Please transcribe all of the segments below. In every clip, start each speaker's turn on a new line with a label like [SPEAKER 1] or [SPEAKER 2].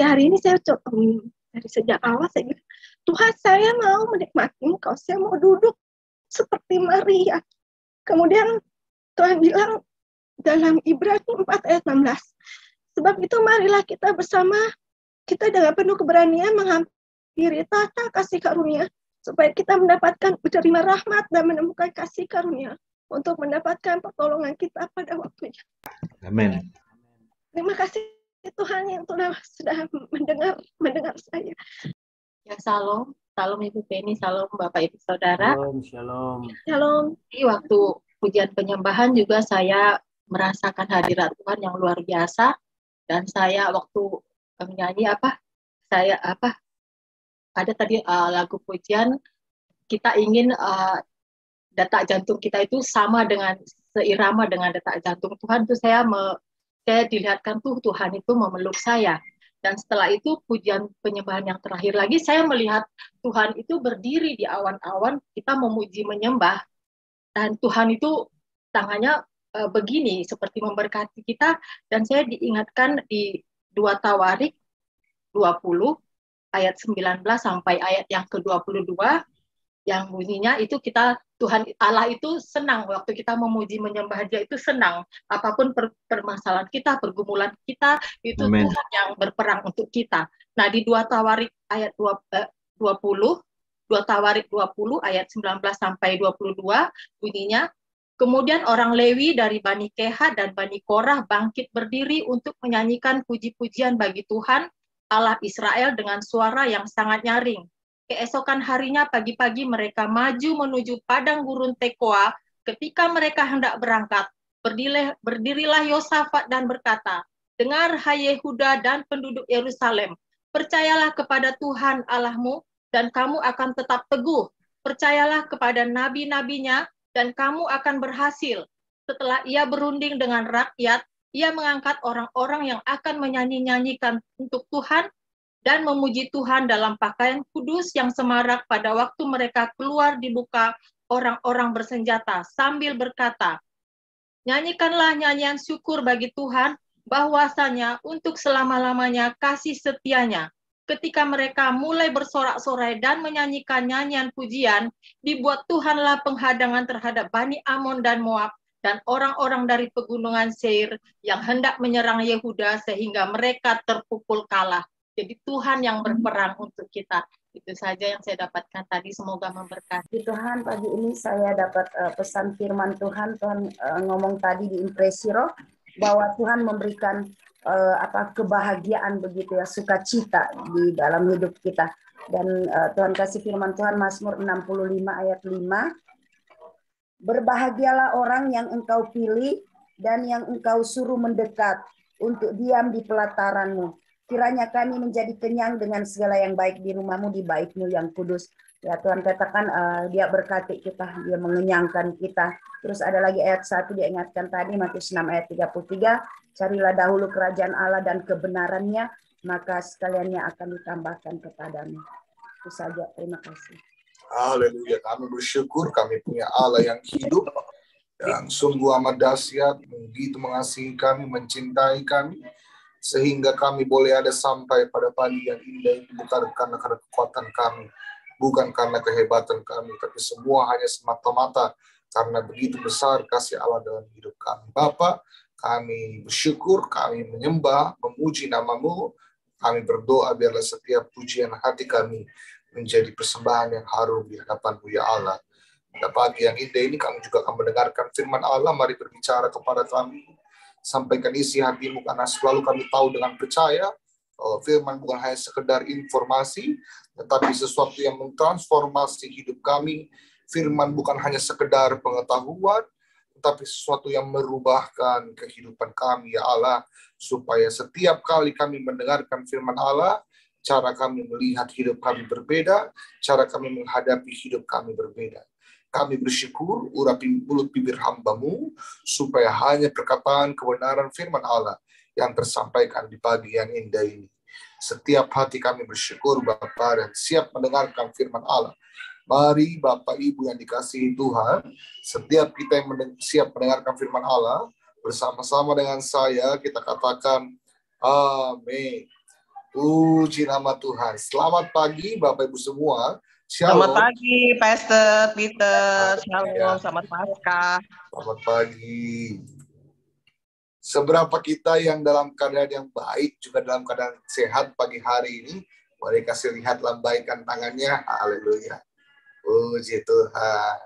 [SPEAKER 1] pagi hari ini saya dari sejak awal saya bilang, Tuhan saya mau menikmati Engkau, saya mau duduk seperti Maria. Kemudian Tuhan bilang dalam Ibrani 4 ayat 16, sebab itu marilah kita bersama, kita dengan penuh keberanian menghampiri tahta kasih karunia, supaya kita mendapatkan menerima rahmat dan menemukan kasih karunia untuk mendapatkan pertolongan kita pada waktunya.
[SPEAKER 2] Amin.
[SPEAKER 1] Terima kasih Tuhan yang sudah mendengar saya.
[SPEAKER 3] Ya, salam Ibu Penny, salam Bapak Ibu Saudara.
[SPEAKER 1] Shalom.
[SPEAKER 3] Di waktu pujian penyembahan juga saya merasakan hadirat Tuhan yang luar biasa, dan saya waktu menyanyi ada tadi lagu pujian, kita ingin detak jantung kita itu sama dengan, seirama dengan detak jantung Tuhan. Itu saya dilihatkan Tuhan itu memeluk saya. Dan setelah itu pujian penyembahan yang terakhir lagi, saya melihat Tuhan itu berdiri di awan-awan, kita memuji menyembah, dan Tuhan itu tangannya begini seperti memberkati kita. Dan saya diingatkan di 2 Tawarik 20 ayat 19 sampai ayat yang ke-22, yang bunyinya itu Tuhan Allah itu senang waktu kita memuji menyembah Dia, itu senang apapun permasalahan kita, pergumulan kita, itu Amen. Tuhan yang berperang untuk kita. Nah, di 2 Tawarik ayat 2 Tawarik 20 ayat 19 sampai 22 bunyinya, kemudian orang Lewi dari Bani Kehat dan Bani Korah bangkit berdiri untuk menyanyikan puji-pujian bagi Tuhan Allah Israel dengan suara yang sangat nyaring. Keesokan harinya pagi-pagi mereka maju menuju padang gurun Tekoa. Ketika mereka hendak berangkat, berdirilah Yosafat dan berkata, dengar hai Yehuda dan penduduk Yerusalem, percayalah kepada Tuhan Allahmu dan kamu akan tetap teguh. Percayalah kepada nabi-nabinya dan kamu akan berhasil. Setelah ia berunding dengan rakyat, ia mengangkat orang-orang yang akan menyanyi-nyanyikan untuk Tuhan dan memuji Tuhan dalam pakaian kudus yang semarak pada waktu mereka keluar dibuka orang-orang bersenjata sambil berkata, nyanyikanlah nyanyian syukur bagi Tuhan, bahwasanya untuk selama-lamanya kasih setianya. Ketika mereka mulai bersorak-sorai dan menyanyikan nyanyian pujian, dibuat Tuhanlah penghadangan terhadap Bani Amon dan Moab dan orang-orang dari pegunungan Seir yang hendak menyerang Yehuda sehingga mereka terpukul kalah. Jadi Tuhan yang berperang untuk kita. Itu saja yang saya dapatkan tadi, semoga memberkati.
[SPEAKER 4] Tuhan, pagi ini saya dapat pesan firman Tuhan. Tuhan ngomong tadi di impresi roh bahwa Tuhan memberikan kebahagiaan begitu ya, sukacita di dalam hidup kita. Dan Tuhan kasih firman Tuhan Mazmur 65 ayat 5. Berbahagialah orang yang engkau pilih dan yang engkau suruh mendekat untuk diam di pelataranmu. Kiranya kami menjadi kenyang dengan segala yang baik di rumahmu, di baitmu yang kudus. Ya Tuhan katakan dia berkati kita, dia mengenyangkan kita. Terus ada lagi ayat 1 dia ingatkan tadi, Matius 6 ayat 33. Carilah dahulu kerajaan Allah dan kebenarannya, maka sekaliannya akan ditambahkan kepadamu. Itu saja, terima kasih.
[SPEAKER 5] Haleluya, kami bersyukur kami punya Allah yang hidup, yang sungguh amat dahsyat, begitu mengasihi kami, mencintai kami, sehingga kami boleh ada sampai pada pagi yang indah itu bukan karena kekuatan kami, bukan karena kehebatan kami, tapi semua hanya semata-mata karena begitu besar kasih Allah dalam hidup kami. Bapa, kami bersyukur, kami menyembah, memuji nama-Mu, kami berdoa biarlah setiap pujian hati kami menjadi persembahan yang harum di hadapan-Mu ya Allah. Pada pagi yang indah ini kami juga akan mendengarkan firman Allah, mari berbicara kepada kami. Sampaikan isi hatimu karena selalu kami tahu dengan percaya firman bukan hanya sekedar informasi, tetapi sesuatu yang mentransformasi hidup kami. Firman bukan hanya sekedar pengetahuan, tetapi sesuatu yang merubahkan kehidupan kami ya Allah, supaya setiap kali kami mendengarkan firman Allah, cara kami melihat hidup kami berbeda, cara kami menghadapi hidup kami berbeda. Kami bersyukur, urapi mulut bibir hamba-Mu, supaya hanya perkataan kebenaran firman Allah yang tersampaikan di pagi yang indah ini. Setiap hati kami bersyukur, Bapa, dan siap mendengarkan firman Allah. Mari Bapak Ibu yang dikasihi Tuhan, setiap kita yang siap mendengarkan firman Allah, bersama-sama dengan saya, kita katakan, Amin. Puji nama Tuhan. Selamat pagi Bapak Ibu semua.
[SPEAKER 2] Selamat
[SPEAKER 5] Shalom.
[SPEAKER 2] pagi, Pastor Peter. Shalom,
[SPEAKER 5] Ya.
[SPEAKER 2] selamat Paskah.
[SPEAKER 5] Selamat pagi. Seberapa kita yang dalam keadaan yang baik, juga dalam keadaan sehat pagi hari ini, mari kasih lihat lambaikan tangannya. Haleluya. Puji Tuhan.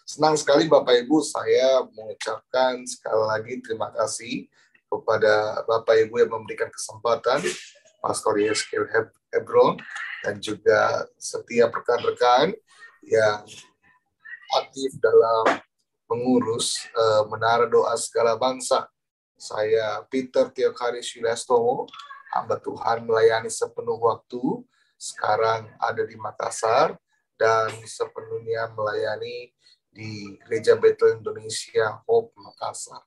[SPEAKER 5] Senang sekali Bapak Ibu, saya mengucapkan sekali lagi terima kasih kepada Bapak Ibu yang memberikan kesempatan, Pastor Yeskel Hebron, dan juga setiap rekan-rekan yang aktif dalam mengurus Menara Doa Segala Bangsa. Saya Peter Theokaris Yuliastomo, hamba Tuhan melayani sepenuh waktu, sekarang ada di Makassar, dan sepenuhnya melayani di Gereja Bethel Indonesia Hope Makassar.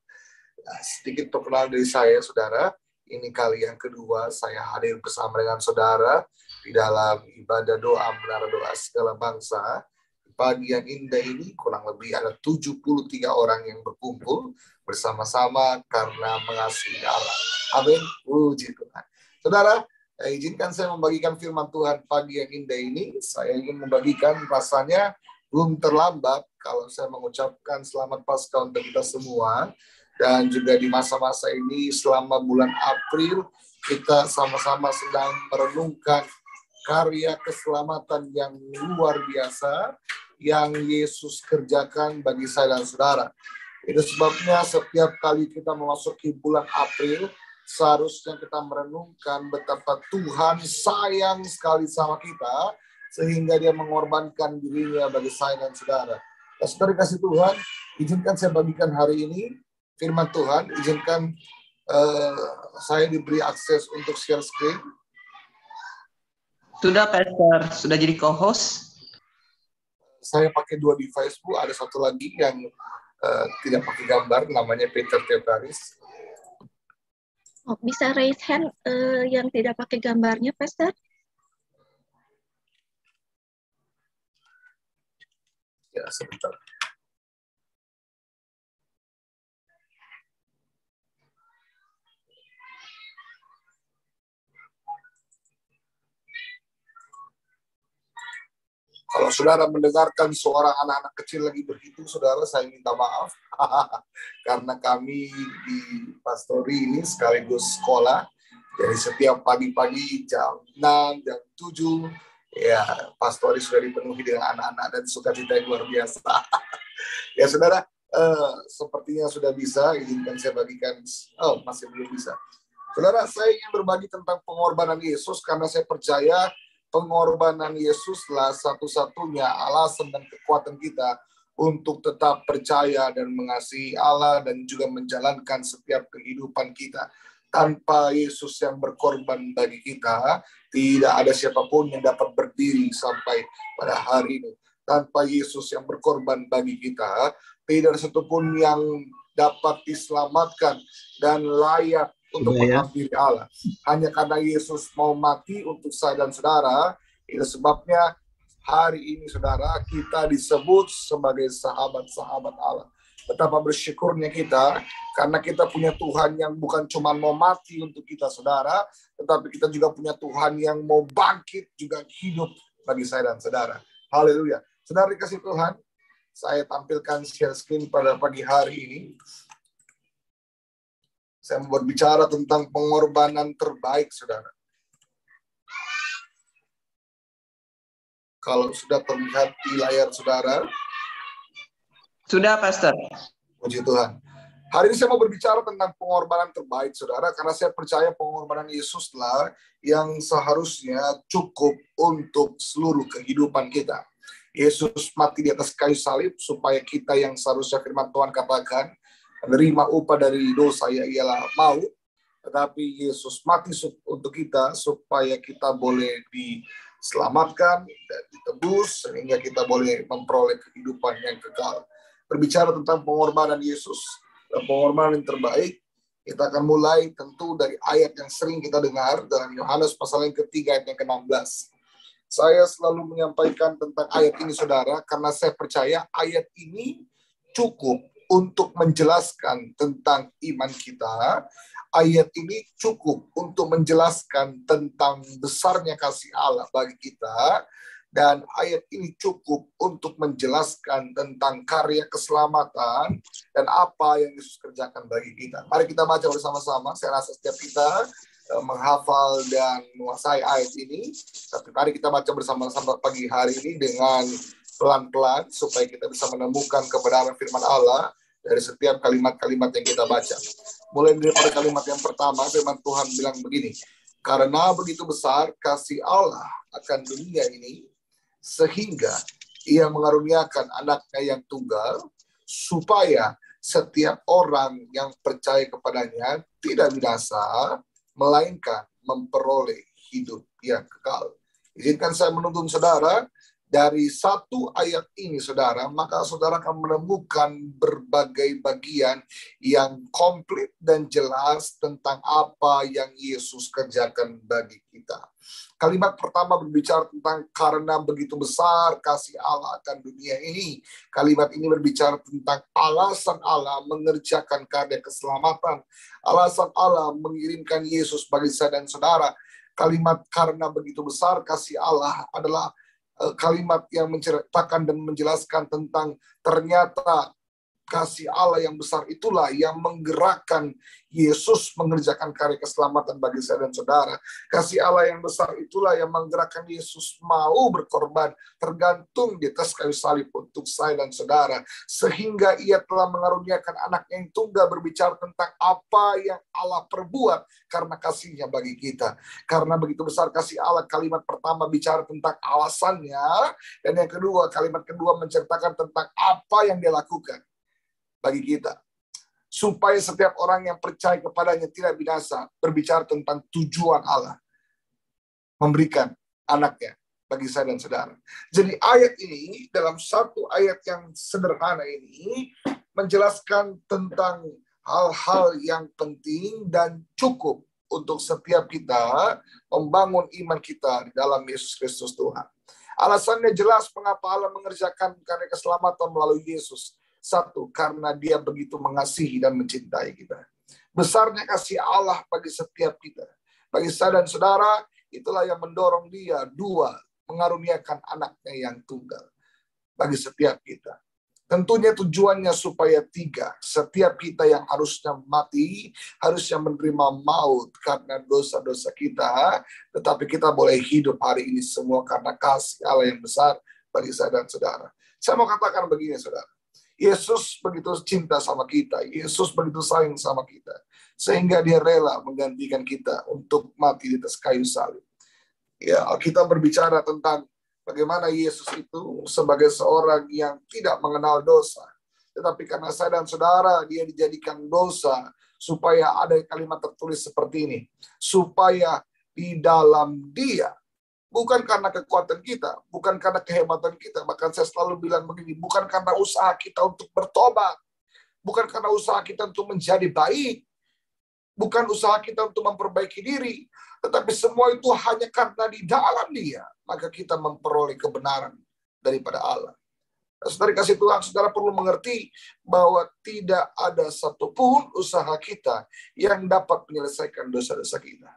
[SPEAKER 5] Nah, sedikit perkenalan dari saya, saudara. Ini kali yang kedua saya hadir bersama dengan saudara di dalam ibadah doa Menara Doa Segala Bangsa. Pagi yang indah ini kurang lebih ada 73 orang yang berkumpul bersama-sama karena mengasihi Allah. Amin. Puji Tuhan. Saudara, izinkan saya membagikan firman Tuhan pagi yang indah ini. Saya ingin membagikan, rasanya belum terlambat kalau saya mengucapkan selamat Paskah untuk kita semua. Dan juga di masa-masa ini selama bulan April kita sama-sama sedang merenungkan karya keselamatan yang luar biasa yang Yesus kerjakan bagi saya dan saudara. Itu sebabnya setiap kali kita memasuki bulan April, seharusnya kita merenungkan betapa Tuhan sayang sekali sama kita, sehingga dia mengorbankan dirinya bagi saya dan saudara. Nah, saudara kasih Tuhan, izinkan saya bagikan hari ini firman Tuhan. Izinkan saya diberi akses untuk share screen.
[SPEAKER 2] Sudah, Pastor. Sudah jadi co-host?
[SPEAKER 5] Saya pakai 2 device, Bu. Ada satu lagi yang tidak pakai gambar, namanya Peter Theokaris.
[SPEAKER 1] Oh, bisa raise hand yang tidak pakai gambarnya, Pastor?
[SPEAKER 5] Ya, sebentar. Kalau saudara mendengarkan suara anak-anak kecil lagi berhitung, saudara, saya minta maaf. Karena kami di pastori ini sekaligus sekolah. Jadi setiap pagi-pagi jam 6, jam 7, ya pastori sudah dipenuhi dengan anak-anak dan sukacita yang luar biasa. Ya saudara, sepertinya sudah bisa, izinkan saya bagikan. Oh, masih belum bisa. Saudara, saya ingin berbagi tentang pengorbanan Yesus karena saya percaya pengorbanan Yesuslah satu-satunya alasan dan kekuatan kita untuk tetap percaya dan mengasihi Allah dan juga menjalankan setiap kehidupan kita. Tanpa Yesus yang berkorban bagi kita, tidak ada siapapun yang dapat berdiri sampai pada hari ini. Tanpa Yesus yang berkorban bagi kita, tidak ada satupun yang dapat diselamatkan dan layak untuk menghampiri Allah. Hanya karena Yesus mau mati untuk saya dan saudara, itu sebabnya hari ini saudara kita disebut sebagai sahabat-sahabat Allah. Betapa bersyukurnya kita karena kita punya Tuhan yang bukan cuma mau mati untuk kita saudara, tetapi kita juga punya Tuhan yang mau bangkit juga hidup bagi saya dan saudara. Haleluya. Saudara dikasih Tuhan, saya tampilkan share screen pada pagi hari ini. Saya mau berbicara tentang pengorbanan terbaik, saudara. Kalau sudah terlihat di layar saudara.
[SPEAKER 2] Sudah, Pastor.
[SPEAKER 5] Puji Tuhan. Hari ini saya mau berbicara tentang pengorbanan terbaik, saudara. Karena saya percaya pengorbanan Yesuslah yang seharusnya cukup untuk seluruh kehidupan kita. Yesus mati di atas kayu salib supaya kita yang seharusnya firman Tuhan katakan, menerima upah dari dosa ialah maut, tetapi Yesus mati untuk kita supaya kita boleh diselamatkan dan ditebus sehingga kita boleh memperoleh kehidupan yang kekal. Berbicara tentang pengorbanan Yesus dan pengorbanan yang terbaik, kita akan mulai tentu dari ayat yang sering kita dengar dalam Yohanes pasal yang ketiga ayat yang ke-16. Saya selalu menyampaikan tentang ayat ini, saudara, karena saya percaya ayat ini cukup untuk menjelaskan tentang iman kita. Ayat ini cukup untuk menjelaskan tentang besarnya kasih Allah bagi kita. Dan ayat ini cukup untuk menjelaskan tentang karya keselamatan dan apa yang Yesus kerjakan bagi kita. Mari kita baca bersama-sama. Saya rasa setiap kita menghafal dan menguasai ayat ini. Tapi mari kita baca bersama-sama pagi hari ini dengan pelan-pelan supaya kita bisa menemukan kebenaran firman Allah dari setiap kalimat-kalimat yang kita baca. Mulai dari kalimat yang pertama, firman Tuhan bilang begini. Karena begitu besar kasih Allah akan dunia ini, sehingga ia mengaruniakan anaknya yang tunggal, supaya setiap orang yang percaya kepadanya tidak binasa, melainkan memperoleh hidup yang kekal. Izinkan saya menuntun saudara, dari satu ayat ini saudara, maka saudara akan menemukan berbagai bagian yang komplit dan jelas tentang apa yang Yesus kerjakan bagi kita. Kalimat pertama berbicara tentang karena begitu besar kasih Allah akan dunia ini. Kalimat ini berbicara tentang alasan Allah mengerjakan karya keselamatan. Alasan Allah mengirimkan Yesus bagi saya dan saudara. Kalimat karena begitu besar kasih Allah adalah kalimat yang menceritakan dan menjelaskan tentang ternyata kasih Allah yang besar itulah yang menggerakkan Yesus mengerjakan karya keselamatan bagi saya dan saudara. Kasih Allah yang besar itulah yang menggerakkan Yesus mau berkorban tergantung di atas kayu salib untuk saya dan saudara. Sehingga ia telah mengaruniakan anaknya yang tunggal, berbicara tentang apa yang Allah perbuat karena kasihnya bagi kita. Karena begitu besar kasih Allah, kalimat pertama bicara tentang alasannya. Dan yang kedua, kalimat kedua menceritakan tentang apa yang dia lakukan bagi kita, supaya setiap orang yang percaya kepadanya tidak binasa. Berbicara tentang tujuan Allah memberikan anaknya bagi saya dan saudara. Jadi ayat ini, dalam satu ayat yang sederhana ini, menjelaskan tentang hal-hal yang penting dan cukup untuk setiap kita membangun iman kita di dalam Yesus Kristus Tuhan. Alasannya jelas mengapa Allah mengerjakan karya keselamatan melalui Yesus. Satu, karena dia begitu mengasihi dan mencintai kita. Besarnya kasih Allah bagi setiap kita. Bagi saya dan saudara, itulah yang mendorong dia. Dua, mengaruniakan anaknya yang tunggal bagi setiap kita. Tentunya tujuannya supaya tiga, setiap kita yang harusnya mati, harusnya menerima maut karena dosa-dosa kita, tetapi kita boleh hidup hari ini semua karena kasih Allah yang besar bagi saya dan saudara. Saya mau katakan begini saudara, Yesus begitu cinta sama kita. Yesus begitu sayang sama kita. Sehingga dia rela menggantikan kita untuk mati di atas kayu salib. Ya, kita berbicara tentang bagaimana Yesus itu sebagai seorang yang tidak mengenal dosa. Tetapi karena saya dan saudara, dia dijadikan dosa. Supaya ada kalimat tertulis seperti ini. Supaya di dalam dia, bukan karena kekuatan kita, bukan karena kehebatan kita. Bahkan saya selalu bilang begini, bukan karena usaha kita untuk bertobat, bukan karena usaha kita untuk menjadi baik, bukan usaha kita untuk memperbaiki diri, tetapi semua itu hanya karena di dalam dia, maka kita memperoleh kebenaran daripada Allah. Saudara kasih Tuhan, saudara perlu mengerti bahwa tidak ada satupun usaha kita yang dapat menyelesaikan dosa-dosa kita.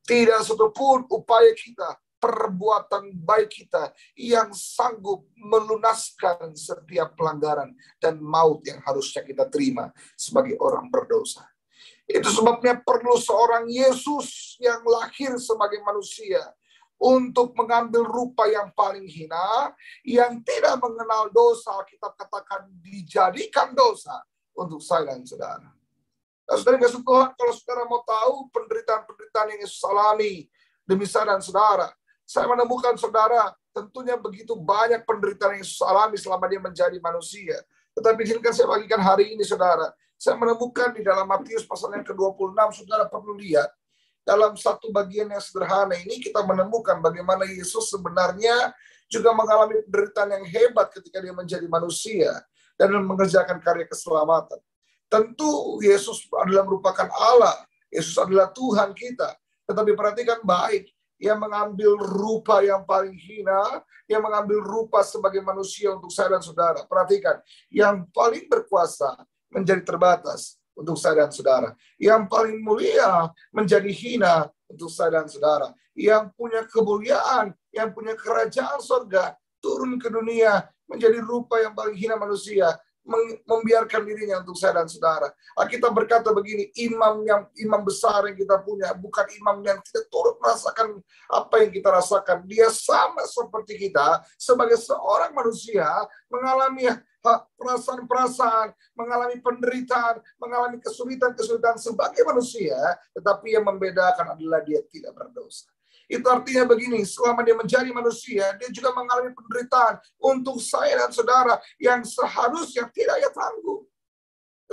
[SPEAKER 5] Tidak satupun upaya kita, perbuatan baik kita yang sanggup melunaskan setiap pelanggaran dan maut yang harusnya kita terima sebagai orang berdosa. Itu sebabnya perlu seorang Yesus yang lahir sebagai manusia untuk mengambil rupa yang paling hina, yang tidak mengenal dosa, kita katakan dijadikan dosa untuk saya dan saudara. Nah, saudara kasih Tuhan, kalau saudara mau tahu penderitaan-penderitaan yang Yesus alami demi saya dan saudara, saya menemukan saudara, tentunya begitu banyak penderitaan yang Yesus alami selama dia menjadi manusia. Tetapi izinkan saya bagikan hari ini saudara, saya menemukan di dalam Matius pasal yang ke-26, saudara perlu lihat, dalam satu bagian yang sederhana ini kita menemukan bagaimana Yesus sebenarnya juga mengalami penderitaan yang hebat ketika dia menjadi manusia dan mengerjakan karya keselamatan. Tentu Yesus adalah merupakan Allah, Yesus adalah Tuhan kita. Tetapi perhatikan baik, Ia mengambil rupa yang paling hina, ia mengambil rupa sebagai manusia untuk saya dan saudara. Perhatikan, yang paling berkuasa menjadi terbatas untuk saya dan saudara. Yang paling mulia menjadi hina untuk saya dan saudara. Yang punya kemuliaan, yang punya kerajaan surga, turun ke dunia menjadi rupa yang paling hina manusia, membiarkan dirinya untuk saya dan saudara. Kita berkata begini, imam besar yang kita punya bukan imam yang tidak turut merasakan apa yang kita rasakan. Dia sama seperti kita sebagai seorang manusia mengalami perasaan-perasaan, mengalami penderitaan, mengalami kesulitan-kesulitan sebagai manusia, tetapi yang membedakan adalah dia tidak berdosa. Itu artinya begini, selama dia menjadi manusia, dia juga mengalami penderitaan untuk saya dan saudara yang seharusnya tidak ia tanggung.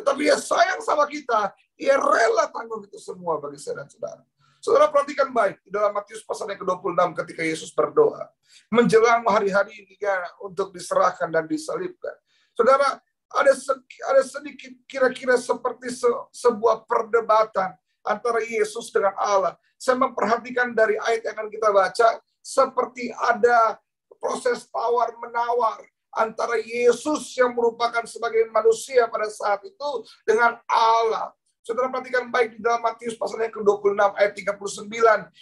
[SPEAKER 5] Tetapi dia sayang sama kita, ia rela tanggung itu semua bagi saya dan saudara. Saudara perhatikan baik, di dalam Matius pasal yang ke-26 ketika Yesus berdoa, menjelang hari-hari dia untuk diserahkan dan disalibkan. Saudara, ada sedikit kira-kira seperti sebuah perdebatan antara Yesus dengan Allah. Saya memperhatikan dari ayat yang akan kita baca, seperti ada proses tawar-menawar antara Yesus yang merupakan sebagai manusia pada saat itu dengan Allah. Saudara perhatikan baik di dalam Matius pasal yang ke-26 ayat 39.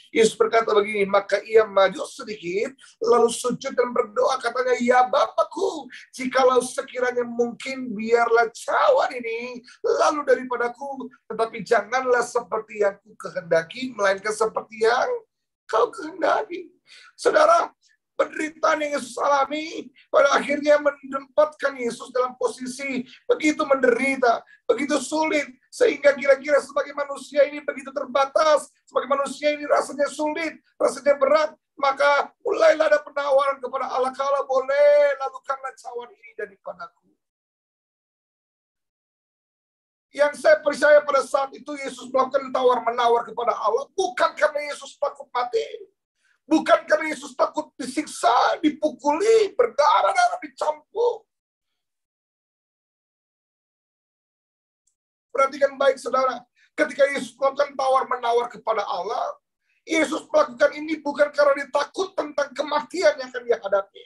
[SPEAKER 5] Yesus berkata begini, maka ia maju sedikit, lalu sujud dan berdoa, katanya, ya Bapakku, jikalau sekiranya mungkin biarlah cawan ini lalu daripadaku, tetapi janganlah seperti yang ku kehendaki, melainkan seperti yang kau kehendaki. Saudara, penderitaan yang Yesus alami pada akhirnya menempatkan Yesus dalam posisi begitu menderita, begitu sulit, sehingga kira-kira sebagai manusia ini begitu terbatas, sebagai manusia ini rasanya sulit, rasanya berat, maka mulailah ada penawaran kepada Allah, kalau boleh lakukanlah cawan ini daripadaku. Yang saya percaya pada saat itu Yesus melakukan tawar-menawar kepada Allah bukan karena Yesus takut mati. Bukan karena Yesus takut disiksa, dipukuli, berdarah-darah, dicampur. Perhatikan baik saudara, ketika Yesus melakukan tawar-menawar kepada Allah, Yesus melakukan ini bukan karena dia takut tentang kematian yang akan dia hadapi.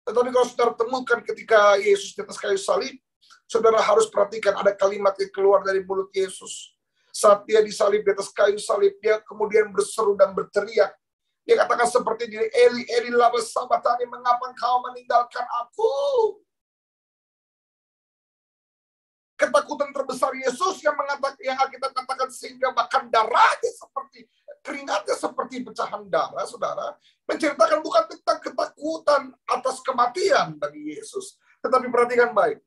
[SPEAKER 5] Tetapi kalau saudara temukan ketika Yesus di atas kayu salib, saudara harus perhatikan ada kalimat yang keluar dari mulut Yesus. Saat dia disalib di atas kayu salib, dia kemudian berseru dan berteriak. Dia katakan seperti ini, Eli, Eli, lama sabachthani, mengapa engkau meninggalkan aku? Ketakutan terbesar Yesus yang kita katakan sehingga bahkan darahnya seperti, keringatnya seperti pecahan darah, saudara. Menceritakan bukan tentang ketakutan atas kematian bagi Yesus. Tetapi perhatikan baik.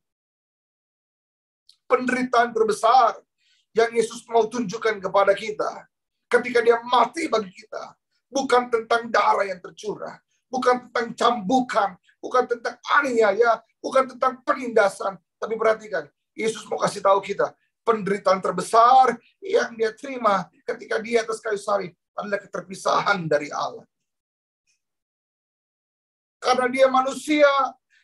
[SPEAKER 5] Penderitaan terbesar yang Yesus mau tunjukkan kepada kita ketika dia mati bagi kita bukan tentang darah yang tercurah, bukan tentang cambukan, bukan tentang aniaya, bukan tentang penindasan, tapi perhatikan, Yesus mau kasih tahu kita penderitaan terbesar yang dia terima ketika dia atas kayu salib adalah keterpisahan dari Allah. Karena dia manusia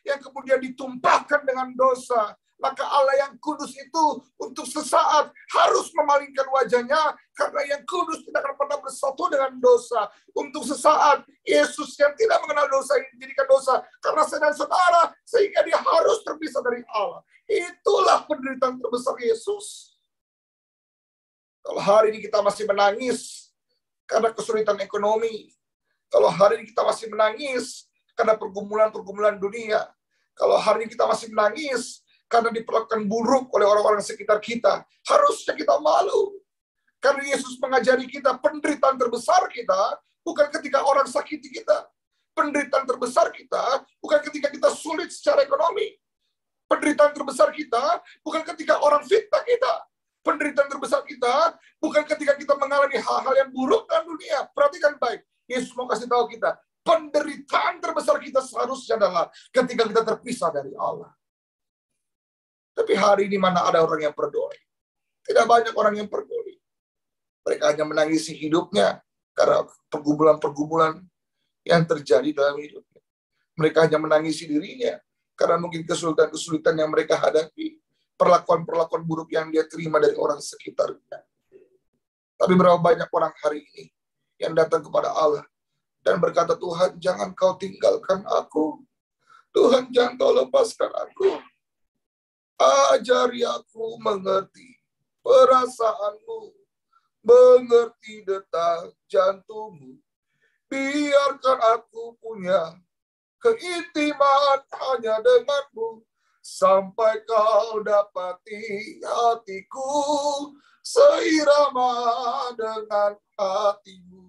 [SPEAKER 5] yang kemudian ditumpahkan dengan dosa, maka Allah yang kudus itu untuk sesaat harus memalingkan wajahnya karena yang kudus tidak akan pernah bersatu dengan dosa. Untuk sesaat Yesus yang tidak mengenal dosa ini dijadikan dosa karena saya dan saudara, sehingga dia harus terpisah dari Allah. Itulah penderitaan terbesar Yesus. Kalau hari ini kita masih menangis karena kesulitan ekonomi, kalau hari ini kita masih menangis karena pergumulan-pergumulan dunia, kalau hari ini kita masih menangis karena diperlakukan buruk oleh orang-orang sekitar kita, harusnya kita malu. Karena Yesus mengajari kita penderitaan terbesar kita bukan ketika orang sakiti kita. Penderitaan terbesar kita bukan ketika kita sulit secara ekonomi. Penderitaan terbesar kita bukan ketika orang fitnah kita. Penderitaan terbesar kita bukan ketika kita mengalami hal-hal yang buruk dalam dunia. Perhatikan baik. Yesus mau kasih tahu kita, penderitaan terbesar kita seharusnya adalah ketika kita terpisah dari Allah. Tapi hari ini mana ada orang yang peduli. Tidak banyak orang yang peduli. Mereka hanya menangisi hidupnya karena pergumulan-pergumulan yang terjadi dalam hidupnya. Mereka hanya menangisi dirinya karena mungkin kesulitan-kesulitan yang mereka hadapi. Perlakuan-perlakuan buruk yang dia terima dari orang sekitarnya. Tapi berapa banyak orang hari ini yang datang kepada Allah dan berkata, Tuhan jangan kau tinggalkan aku. Tuhan jangan kau lepaskan aku. Ajari aku mengerti perasaanmu, mengerti detak jantungmu. Biarkan aku punya keintiman hanya denganmu, sampai kau dapati hatiku seirama dengan hatimu.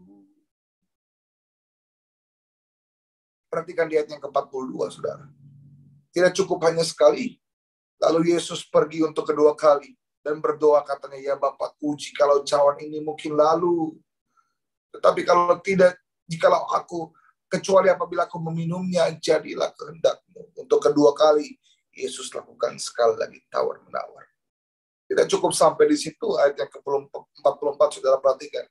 [SPEAKER 5] Perhatikan di ayat yang ke-42, saudara. Tidak cukup hanya sekali. Lalu Yesus pergi untuk kedua kali dan berdoa, katanya, ya Bapa, jikalau cawan ini mungkin lalu. Tetapi kalau tidak, jikalau aku, kecuali apabila aku meminumnya, jadilah kehendak-Mu. Untuk kedua kali, Yesus lakukan sekali lagi tawar-menawar. Tidak cukup sampai di situ, ayat yang ke-44, saudara perhatikan.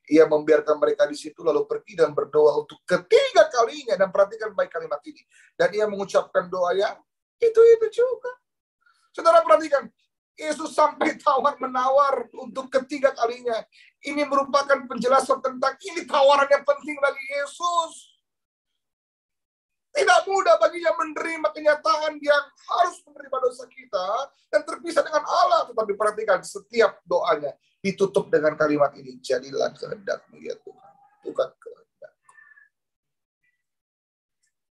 [SPEAKER 5] Ia membiarkan mereka di situ, lalu pergi dan berdoa untuk ketiga kalinya. Dan perhatikan baik kalimat ini. Dan ia mengucapkan doa yang itu juga. Saudara perhatikan, Yesus sampai tawar-menawar untuk ketiga kalinya. Ini merupakan penjelasan tentang ini tawaran yang penting bagi Yesus. Tidak mudah baginya menerima kenyataan yang harus menerima dosa kita dan terpisah dengan Allah. Tetapi perhatikan, setiap doanya ditutup dengan kalimat ini. Jadilah kehendak-Mu ya Tuhan, bukan kehendak-Ku.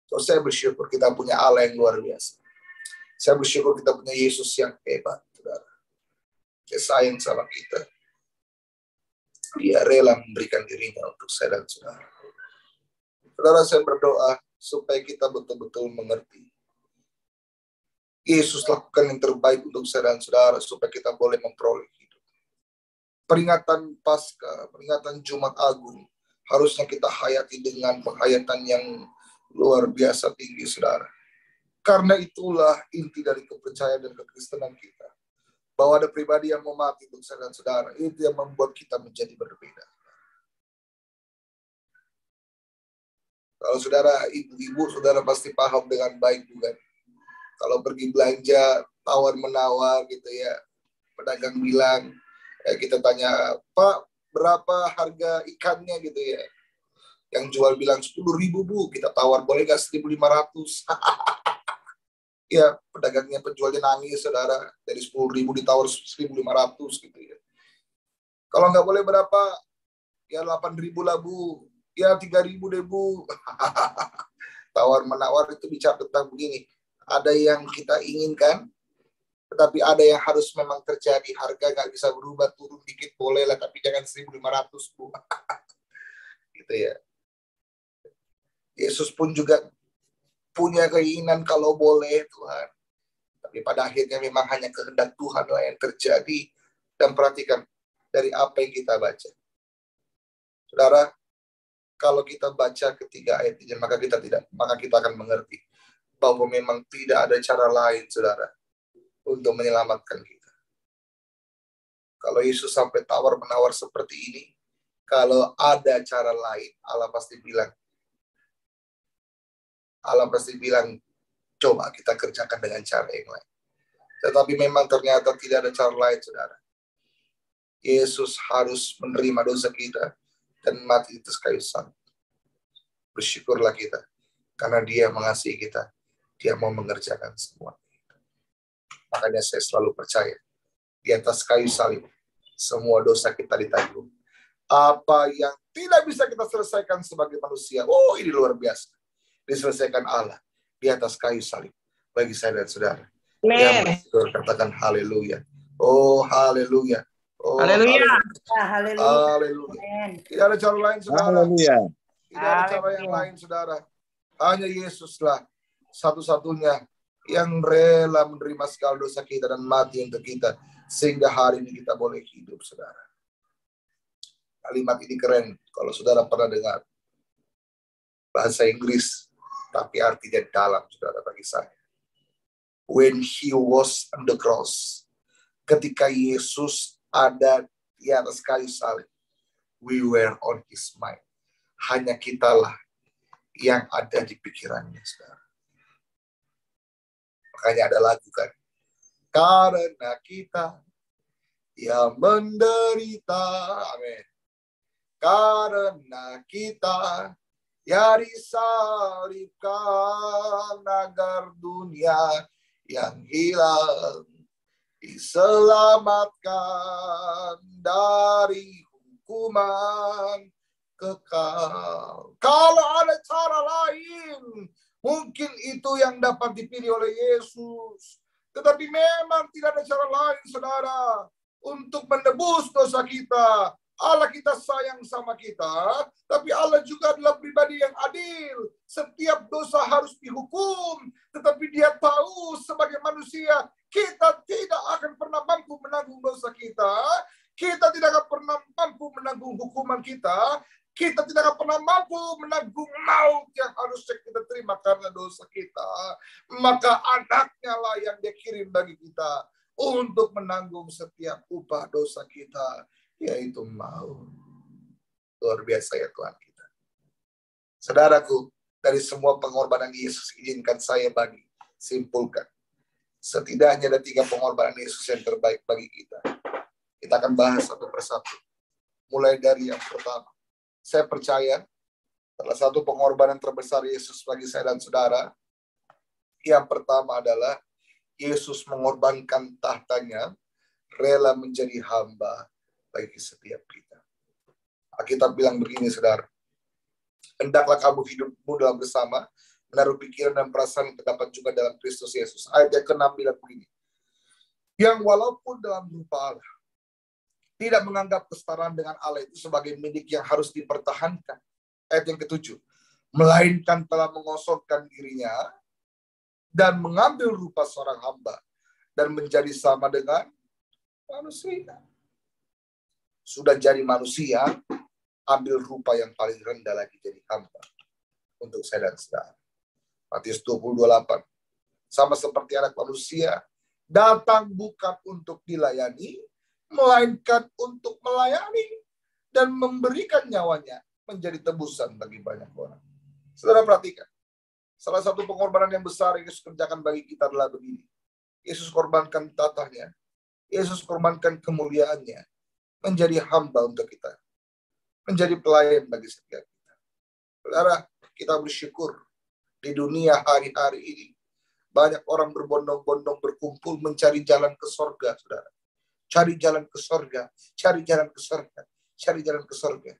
[SPEAKER 5] So, saya bersyukur kita punya Allah yang luar biasa. Saya bersyukur kita punya Yesus yang hebat, saudara. Dia sayang sama kita. Dia rela memberikan dirinya untuk saya dan saudara. Saudara, saya berdoa supaya kita betul-betul mengerti. Yesus lakukan yang terbaik untuk saya dan saudara supaya kita boleh memperoleh hidup. Peringatan Paskah, peringatan Jumat Agung, harusnya kita hayati dengan penghayatan yang luar biasa tinggi, saudara. Karena itulah inti dari kepercayaan dan kekristenan kita. Bahwa ada pribadi yang mau mati untuk saya dan saudara. Itu yang membuat kita menjadi berbeda. Kalau saudara ibu-ibu, saudara pasti paham dengan baik juga. Kalau pergi belanja, tawar-menawar gitu ya. Pedagang bilang, kita tanya, Pak, berapa harga ikannya gitu ya. Yang jual bilang 10.000 Bu, kita tawar, boleh nggak 1.500? Ya, pedagangnya, penjualnya nangis, saudara. Dari 10.000 ditawar 1.500 gitu ya. Kalau nggak boleh berapa? Ya 8.000 lah Bu. Ya 3.000 deh Bu. Tawar-menawar itu bicara tentang begini. Ada yang kita inginkan, tetapi ada yang harus memang terjadi. Harga nggak bisa berubah, turun dikit boleh lah, tapi jangan 1.500 Bu. Gitu ya. Yesus pun juga punya keinginan kalau boleh Tuhan. Tapi pada akhirnya memang hanya kehendak Tuhan lah yang terjadi. Dan perhatikan dari apa yang kita baca. Saudara, kalau kita baca ketiga ayat ini, maka kita akan mengerti bahwa memang tidak ada cara lain, saudara, untuk menyelamatkan kita. Kalau Yesus sampai tawar-menawar seperti ini, kalau ada cara lain, Allah pasti bilang, coba kita kerjakan dengan cara yang lain. Tetapi memang ternyata tidak ada cara lain, saudara. Yesus harus menerima dosa kita dan mati di atas kayu salib. Bersyukurlah kita, karena Dia mengasihi kita. Dia mau mengerjakan semua. Makanya saya selalu percaya, di atas kayu salib, semua dosa kita ditanggung. Apa yang tidak bisa kita selesaikan sebagai manusia, ini luar biasa. Diselesaikan Allah di atas kayu salib bagi saya dan saudara.
[SPEAKER 2] Amen.
[SPEAKER 5] Katakan haleluya. Oh haleluya. Oh
[SPEAKER 2] Haleluya.
[SPEAKER 5] Haleluya. Tidak ada cara lain, saudara.
[SPEAKER 6] Haleluya.
[SPEAKER 5] Tidak ada cara yang lain, saudara. Hanya Yesuslah satu-satunya yang rela menerima segala dosa kita dan mati untuk kita, sehingga hari ini kita boleh hidup, saudara. Kalimat ini keren kalau saudara pernah dengar. Bahasa Inggris, tapi artinya dalam, saudara, bagi saya. When He was on the cross, ketika Yesus ada di atas kayu salib, we were on His mind. Hanya kitalah yang ada di pikirannya, saudara. Makanya ada lagu kan, karena kita yang menderita, amin, karena kita ya disalibkan agar dunia yang hilang diselamatkan dari hukuman kekal. Kalau ada cara lain, mungkin itu yang dapat dipilih oleh Yesus. Tetapi memang tidak ada cara lain, saudara, untuk menebus dosa kita. Allah kita sayang sama kita, tapi Allah juga adalah pribadi yang adil. Setiap dosa harus dihukum, tetapi Dia tahu sebagai manusia, kita tidak akan pernah mampu menanggung dosa kita. Kita tidak akan pernah mampu menanggung hukuman kita. Kita tidak akan pernah mampu menanggung maut yang harusnya kita terima karena dosa kita. Maka anaknya lah yang Dia kirim bagi kita untuk menanggung setiap upah dosa kita, yaitu maut. Luar biasa ya Tuhan kita. Saudaraku, dari semua pengorbanan Yesus, izinkan saya simpulkan. Setidaknya ada 3 pengorbanan Yesus yang terbaik bagi kita. Kita akan bahas satu persatu. Mulai dari yang pertama. Saya percaya salah satu pengorbanan terbesar Yesus bagi saya dan saudara, yang pertama adalah Yesus mengorbankan tahtanya, rela menjadi hamba bagi setiap kita. Alkitab bilang begini, saudara. Hendaklah kamu hidupmu dalam bersama, menaruh pikiran dan perasaan yang terdapat juga dalam Kristus Yesus. Ayat yang ke-6 bilang begini. Yang walaupun dalam rupa Allah, tidak menganggap kesetaraan dengan Allah itu sebagai milik yang harus dipertahankan. Ayat yang ke-7. Melainkan telah mengosongkan dirinya dan mengambil rupa seorang hamba dan menjadi sama dengan manusia. Sudah jadi manusia, ambil rupa yang paling rendah lagi jadi hamba untuk saya dan saudara. Matius 20:28. Sama seperti anak manusia, datang bukan untuk dilayani, melainkan untuk melayani dan memberikan nyawanya menjadi tebusan bagi banyak orang. Saudara perhatikan, salah satu pengorbanan yang besar yang Yesus kerjakan bagi kita adalah begini. Yesus korbankan tatahnya, Yesus korbankan kemuliaannya, menjadi hamba untuk kita, menjadi pelayan bagi setiap kita. Saudara, kita bersyukur di dunia hari-hari ini banyak orang berbondong-bondong berkumpul mencari jalan ke sorga, saudara. Cari jalan ke sorga, cari jalan ke sorga, cari jalan ke sorga.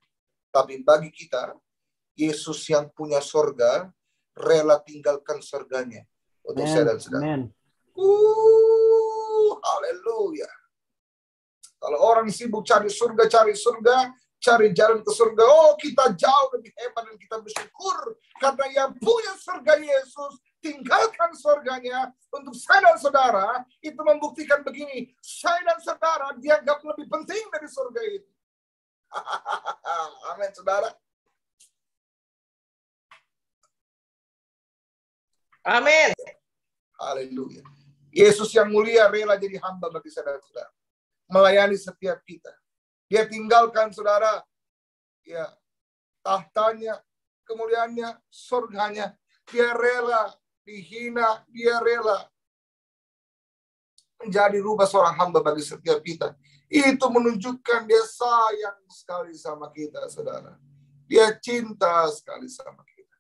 [SPEAKER 5] Tapi bagi kita, Yesus yang punya sorga, rela tinggalkan sorganya untuk saya dan saudara. Haleluya. Kalau orang sibuk cari surga, cari jalan ke surga. Oh, kita jauh lebih hebat dan kita bersyukur. Karena yang punya surga Yesus, tinggalkan surganya untuk saya dan saudara. Itu membuktikan begini. Saya dan saudara dianggap lebih penting dari surga itu. Amin, saudara.
[SPEAKER 2] Amin.
[SPEAKER 5] Haleluya. Yesus yang mulia rela jadi hamba bagi saya dan saudara. Melayani setiap kita. Dia tinggalkan saudara, ya, tahtanya, kemuliaannya, surganya. Dia rela dihina, dia rela menjadi rubah seorang hamba bagi setiap kita. Itu menunjukkan dia sayang sekali sama kita, saudara. Dia cinta sekali sama kita.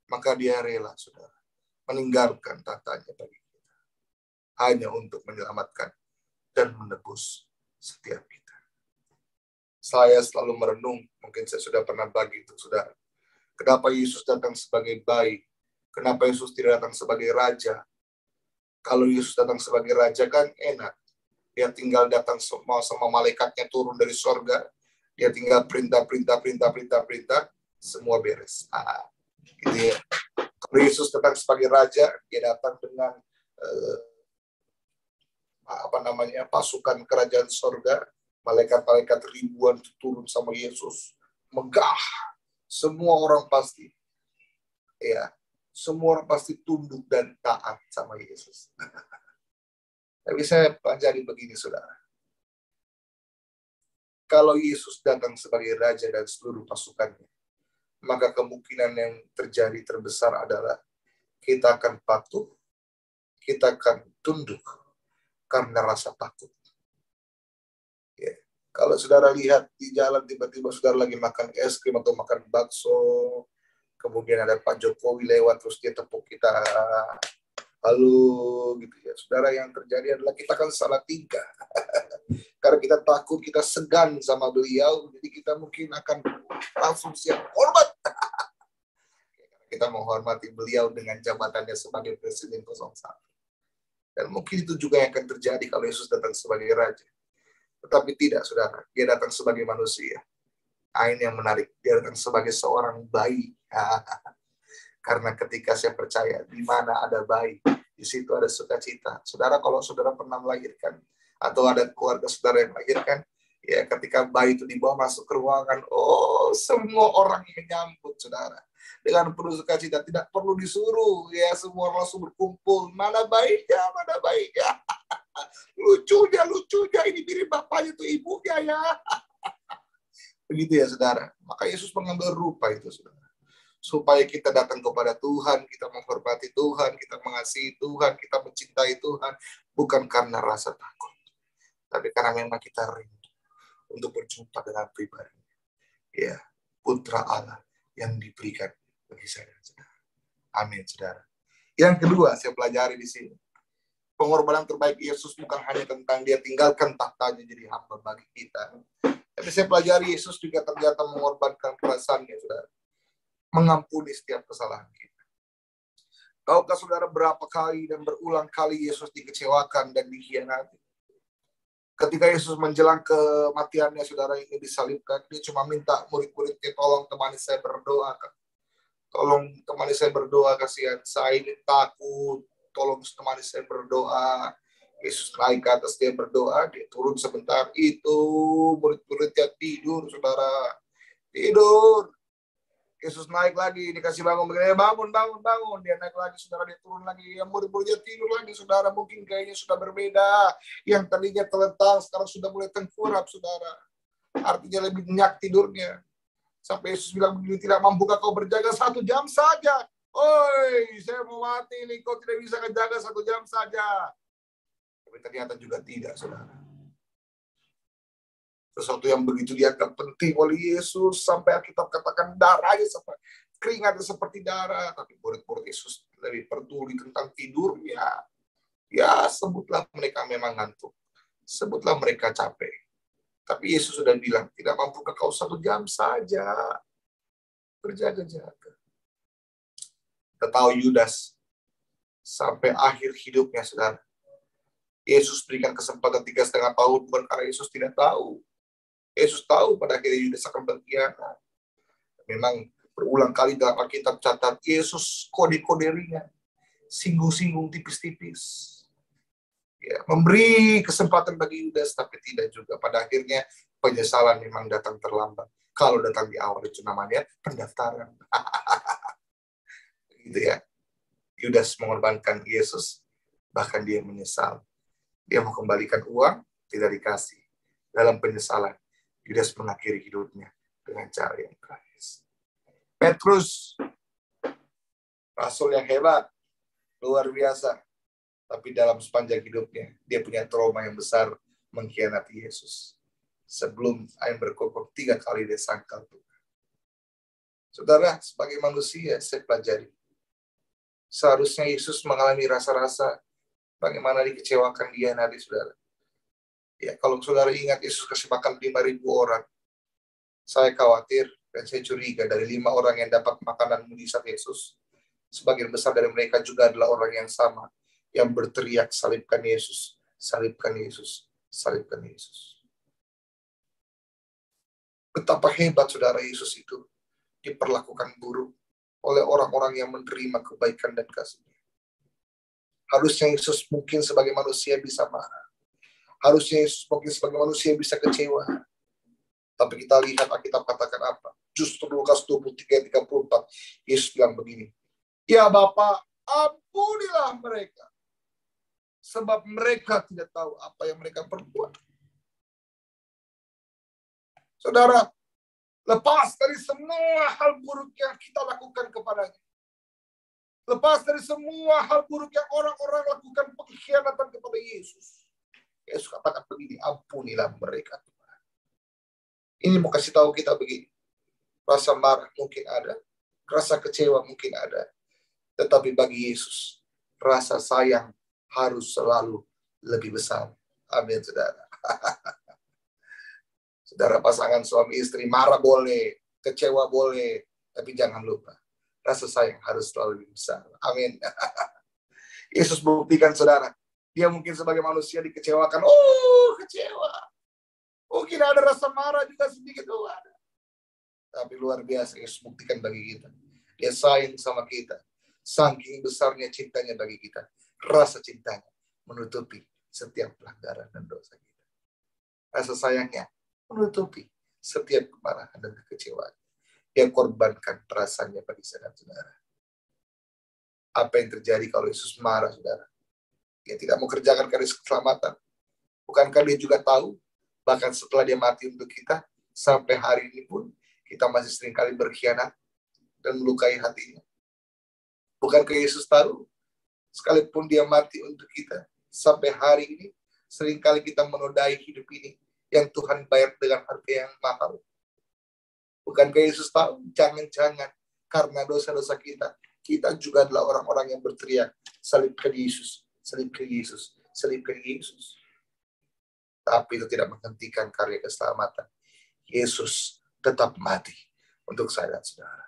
[SPEAKER 5] Maka dia rela, saudara, meninggalkan tahtanya bagi kita. Hanya untuk menyelamatkan dan menebus setiap kita. Saya selalu merenung, mungkin saya sudah pernah bagi itu, saudara. Kenapa Yesus datang sebagai bayi? Kenapa Yesus tidak datang sebagai raja? Kalau Yesus datang sebagai raja kan enak. Dia tinggal datang sama malaikatnya turun dari sorga. Dia tinggal perintah, semua beres. Gitu ya. Kalau Yesus datang sebagai raja, dia datang dengan pasukan kerajaan sorga. Malaikat-malaikat ribuan turun sama Yesus. Megah. Semua orang pasti tunduk dan taat sama Yesus. Tapi saya pelajari begini, saudara. Kalau Yesus datang sebagai raja dan seluruh pasukannya, maka kemungkinan yang terjadi terbesar adalah kita akan patuh, kita akan tunduk karena rasa takut. Ya. Kalau saudara lihat di jalan tiba-tiba saudara lagi makan es krim atau makan bakso, kemudian ada Pak Jokowi lewat terus dia tepuk kita, halo gitu ya. Saudara, yang terjadi adalah kita kan salah tingkah. Karena kita takut, kita segan sama beliau, jadi kita mungkin akan langsung siap hormat. Kita menghormati beliau dengan jabatannya sebagai Presiden 01. Dan mungkin itu juga yang akan terjadi kalau Yesus datang sebagai Raja. Tetapi tidak, saudara. Dia datang sebagai manusia. Ini yang menarik. Dia datang sebagai seorang bayi. Karena ketika saya percaya, di mana ada bayi, di situ ada sukacita. Saudara, kalau saudara pernah melahirkan, atau ada keluarga saudara yang melahirkan, ya ketika bayi itu dibawa masuk ke ruangan, semua orang menyambut saudara. Dengan penuh sukacita, tidak perlu disuruh, ya semua orang langsung berkumpul. Mana bayinya, mana bayinya. Lucunya, ini mirip bapaknya tuh ibunya ya. Begitu ya saudara. Maka Yesus mengambil rupa itu saudara. Supaya kita datang kepada Tuhan, kita menghormati Tuhan, kita mengasihi Tuhan, kita mencintai Tuhan. Bukan karena rasa takut. Tapi karena memang kita rindu untuk berjumpa dengan pribadi. Ya, Putra Allah yang diberikan bagi saya dan saudara. Amin saudara. Yang kedua saya pelajari di sini. Pengorbanan terbaik Yesus bukan hanya tentang dia tinggalkan tahtanya jadi hamba bagi kita. Tapi saya pelajari Yesus juga ternyata mengorbankan perasaannya, saudara. Mengampuni setiap kesalahan kita. Tahukah saudara berapa kali dan berulang kali Yesus dikecewakan dan dikhianati? Ketika Yesus menjelang kematiannya, saudara, ini disalibkan, dia cuma minta murid-muridnya, tolong temani saya berdoa. Tolong temani saya berdoa, kasihan saya ini takut. Tolong temani saya berdoa. Yesus naik ke atas, dia berdoa, dia turun sebentar. Itu murid-muridnya tidur, saudara. Tidur. Yesus naik lagi, dikasih bangun. Bangun. Dia naik lagi, saudara, dia turun lagi. Yang murid-muridnya tidur lagi, saudara. Mungkin kayaknya sudah berbeda. Yang tadinya terlentang, sekarang sudah mulai tengkurap, saudara. Artinya lebih nyenyak tidurnya. Sampai Yesus bilang begini, tidak mampukah kau berjaga 1 jam saja? Oi, saya mau mati nih, kau tidak bisa menjaga 1 jam saja. Tapi ternyata juga tidak, saudara. Sesuatu yang begitu dianggap penting oleh Yesus, sampai Alkitab katakan darahnya seperti keringatnya seperti darah. Tapi murid-murid Yesus lebih peduli tentang tidurnya. Ya, sebutlah mereka memang ngantuk. Sebutlah mereka capek. Tapi Yesus sudah bilang, tidak mampukah kau 1 jam saja? Berjaga-jaga. Kita tahu Yudas sampai akhir hidupnya, saudara. Yesus berikan kesempatan 3,5 tahun, bukan karena Yesus tidak tahu. Yesus tahu pada akhirnya Yudas akan berkhianat. Memang berulang kali dalam Alkitab catat, Yesus kode-kode ringan, singgung-singgung tipis-tipis. Ya, memberi kesempatan bagi Yudas, tapi tidak juga. Pada akhirnya penyesalan memang datang terlambat. Kalau datang di awal itu namanya pendaftaran. Gitu ya. Yudas mengorbankan Yesus, bahkan dia menyesal. Dia mau kembalikan uang, tidak dikasih. Dalam penyesalan, Yudas mengakhiri hidupnya dengan cara yang keras. Petrus, rasul yang hebat, luar biasa. Tapi dalam sepanjang hidupnya, dia punya trauma yang besar mengkhianati Yesus. Sebelum ayam berkokok 3 kali dia sangkal Tuhan. Saudara, sebagai manusia, saya pelajari. Seharusnya Yesus mengalami rasa-rasa bagaimana dikecewakan dia nanti, saudara. Ya, kalau saudara ingat Yesus kasih makan 5.000 orang. Saya khawatir dan saya curiga dari 5 orang yang dapat makanan mujizat Yesus, sebagian besar dari mereka juga adalah orang yang sama, yang berteriak, salibkan Yesus, salibkan Yesus, salibkan Yesus. Betapa hebat, saudara, Yesus itu diperlakukan buruk oleh orang-orang yang menerima kebaikan dan kasih-Nya. Harusnya Yesus mungkin sebagai manusia bisa marah. Harusnya Yesus mungkin sebagai manusia bisa kecewa. Tapi kita lihat Alkitab katakan apa? Justru Lukas 23:34, Yesus bilang begini, ya Bapa, ampunilah mereka, sebab mereka tidak tahu apa yang mereka perbuat. Saudara, lepas dari semua hal buruk yang kita lakukan kepadanya, lepas dari semua hal buruk yang orang-orang lakukan, pengkhianatan kepada Yesus, Yesus katakan begini, ampunilah mereka. Ini mau kasih tahu kita begini. Rasa marah mungkin ada, rasa kecewa mungkin ada. Tetapi bagi Yesus, rasa sayang harus selalu lebih besar. Amin, saudara. Saudara, pasangan suami istri marah boleh, kecewa boleh, tapi jangan lupa, rasa sayang harus selalu lebih besar. Amin. Yesus buktikan, saudara, dia mungkin sebagai manusia dikecewakan. Oh, kecewa. Mungkin ada rasa marah juga sedikit. Oh, ada. Tapi luar biasa, Yesus buktikan bagi kita. Dia sayang sama kita. Saking besarnya cintanya bagi kita. Rasa cintanya menutupi setiap pelanggaran dan dosa kita. Rasa sayangnya menutupi setiap kemarahan dan kekecewaan. Dia korbankan perasaannya bagi saudara-saudara. Apa yang terjadi kalau Yesus marah, saudara? Dia tidak mau kerjakan garis keselamatan. Bukankah dia juga tahu, bahkan setelah dia mati untuk kita, sampai hari ini pun, kita masih seringkali berkhianat dan melukai hatinya. Bukankah Yesus tahu, sekalipun dia mati untuk kita, sampai hari ini, seringkali kita menodai hidup ini, yang Tuhan bayar dengan harga yang mahal. Bukankah Yesus tahu, jangan-jangan karena dosa-dosa kita juga adalah orang-orang yang berteriak, salibkan Yesus, salibkan Yesus, salibkan Yesus. Tapi itu tidak menghentikan karya keselamatan. Yesus tetap mati untuk saya dan saudara.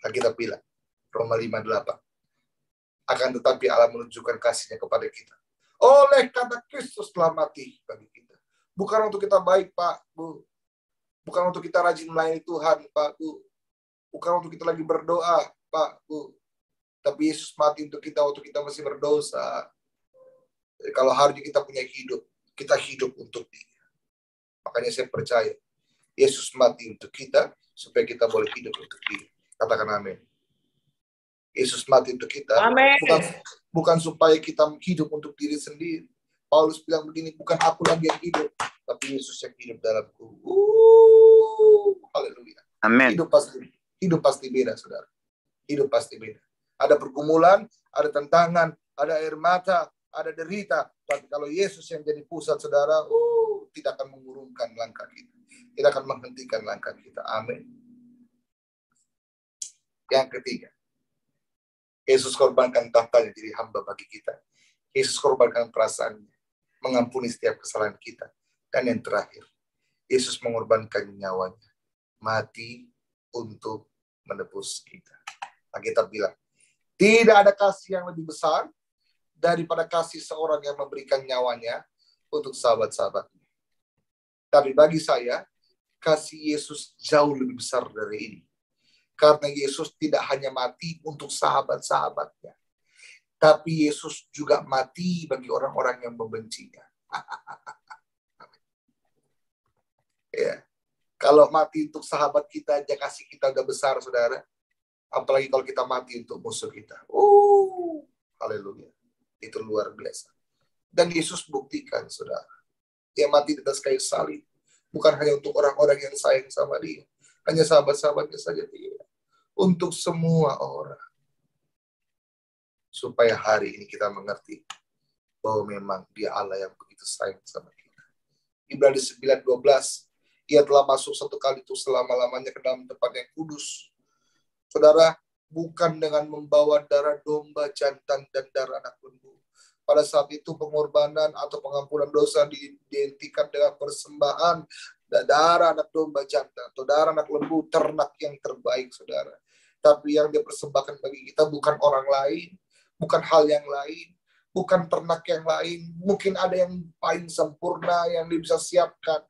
[SPEAKER 5] Kita bilang, Roma 5:8. Akan tetapi Allah menunjukkan kasih-Nya kepada kita. Oleh karena Kristus telah mati bagi kita. Bukan untuk kita baik, Pak, Bu. Bukan untuk kita rajin melayani Tuhan, Pak, Bu. Bukan untuk kita lagi berdoa, Pak, Bu. Tapi Yesus mati untuk kita waktu kita masih berdosa. Jadi kalau hari ini kita punya hidup, kita hidup untuk Dia. Makanya saya percaya, Yesus mati untuk kita, supaya kita boleh hidup untuk Dia. Katakan amin. Yesus mati untuk kita, bukan supaya kita hidup untuk diri sendiri. Paulus bilang begini, bukan aku lagi yang hidup, tapi Yesus yang hidup dalamku. Haleluya.
[SPEAKER 2] Amin.
[SPEAKER 5] Hidup pasti beda, saudara. Hidup pasti beda. Ada pergumulan, ada tantangan, ada air mata, ada derita. Tapi kalau Yesus yang jadi pusat, saudara, tidak akan mengurungkan langkah kita. Tidak akan menghentikan langkah kita. Amin. Yang ketiga, Yesus korbankan tahtanya jadi hamba bagi kita. Yesus korbankan perasaannya, mengampuni setiap kesalahan kita. Dan yang terakhir, Yesus mengorbankan nyawanya, mati untuk menebus kita. Alkitab bilang, tidak ada kasih yang lebih besar daripada kasih seorang yang memberikan nyawanya untuk sahabat-sahabatnya. Tapi bagi saya, kasih Yesus jauh lebih besar dari ini. Karena Yesus tidak hanya mati untuk sahabat-sahabatnya, tapi Yesus juga mati bagi orang-orang yang membencinya. Ya. Kalau mati untuk sahabat kita aja kasih kita udah besar, saudara. Apalagi kalau kita mati untuk musuh kita. Haleluya. Itu luar biasa. Dan Yesus buktikan, saudara. Dia mati di atas kayu salib. Bukan hanya untuk orang-orang yang sayang sama dia. Hanya sahabat-sahabatnya saja tidak. Untuk semua orang. Supaya hari ini kita mengerti bahwa memang dia Allah yang begitu sayang sama kita. Ibrani 9:12. Ia telah masuk satu kali itu selama-lamanya ke dalam tempat yang kudus. Saudara, bukan dengan membawa darah domba, jantan, dan darah anak lembu. Pada saat itu pengorbanan atau pengampunan dosa diidentikan dengan persembahan darah anak domba jantan atau darah anak lembu, ternak yang terbaik, saudara. Tapi yang dia persembahkan bagi kita bukan orang lain, bukan hal yang lain, bukan ternak yang lain. Mungkin ada yang paling sempurna yang dia bisa siapkan.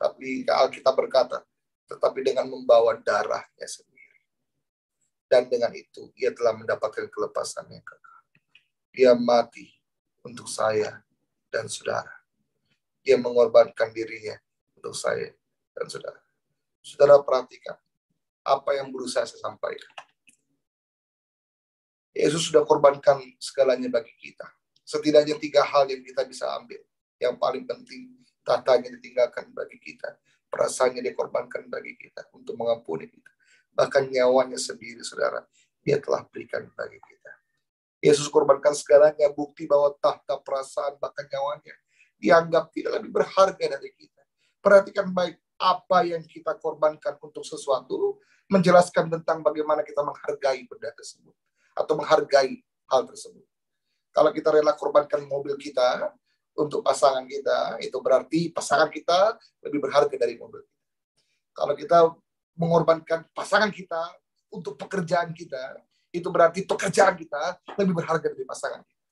[SPEAKER 5] Tapi Alkitab berkata, tetapi dengan membawa darahnya sendiri. Dan dengan itu, ia telah mendapatkan kelepasan yang kekal. Dia mati untuk saya dan saudara. Dia mengorbankan dirinya untuk saya dan saudara. Saudara perhatikan apa yang berusaha saya sampaikan. Yesus sudah korbankan segalanya bagi kita. Setidaknya 3 hal yang kita bisa ambil. Yang paling penting, tahtanya ditinggalkan bagi kita. Perasaannya dikorbankan bagi kita untuk mengampuni kita. Bahkan nyawanya sendiri, saudara, dia telah berikan bagi kita. Yesus korbankan segalanya, bukti bahwa tahta perasaan bahkan nyawanya dianggap tidak lebih berharga dari kita. Perhatikan baik apa yang kita korbankan untuk sesuatu, menjelaskan tentang bagaimana kita menghargai benda tersebut atau menghargai hal tersebut. Kalau kita rela korbankan mobil kita untuk pasangan kita, itu berarti pasangan kita lebih berharga dari mobil. Kalau kita mengorbankan pasangan kita untuk pekerjaan kita, itu berarti pekerjaan kita lebih berharga dari pasangan kita.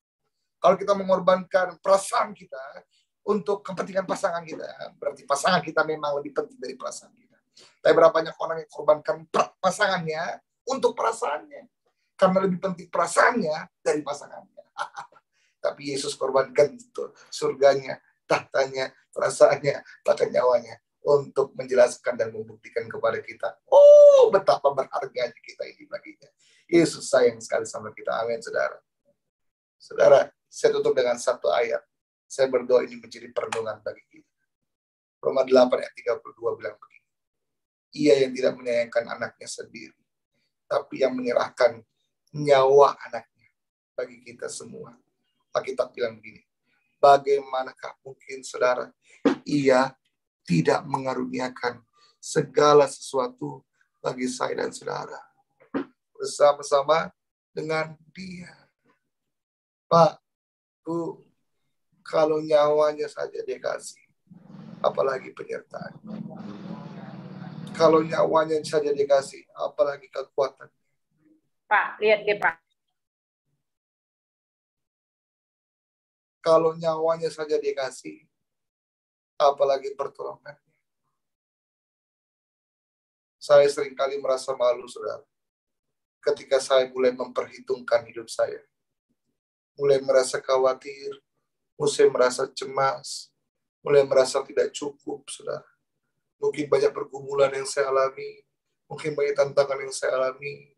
[SPEAKER 5] Kalau kita mengorbankan perasaan kita untuk kepentingan pasangan kita, berarti pasangan kita memang lebih penting dari perasaan kita. Tapi berapa banyak orang yang korbankan pasangannya untuk perasaannya, karena lebih penting perasaannya dari pasangannya. Tapi Yesus korbankan itu surganya, tahtanya, perasaannya, bahkan nyawanya untuk menjelaskan dan membuktikan kepada kita, oh betapa berharganya kita ini baginya. Yesus sayang sekali sama kita. Amin, saudara. Saudara, saya tutup dengan satu ayat. Saya berdoa ini menjadi perenungan bagi kita. Roma 8 ayat 32 bilang begini. Ia yang tidak menyayangkan anaknya sendiri, tapi yang menyerahkan nyawa anaknya bagi kita semua. Alkitab bilang begini. Bagaimanakah mungkin, saudara, ia tidak mengaruniakan segala sesuatu bagi saya dan saudara bersama-sama dengan dia. Pak, Bu, kalau nyawanya saja dia kasih, apalagi penyertaan. Kalau nyawanya saja dia kasih, apalagi kekuatan.
[SPEAKER 6] Pak, lihat deh Pak.
[SPEAKER 5] Kalau nyawanya saja dia kasih, apalagi pertolongan. Saya seringkali merasa malu, saudara. Ketika saya mulai memperhitungkan hidup saya. Mulai merasa khawatir, mulai merasa cemas, mulai merasa tidak cukup, saudara. Mungkin banyak pergumulan yang saya alami, mungkin banyak tantangan yang saya alami.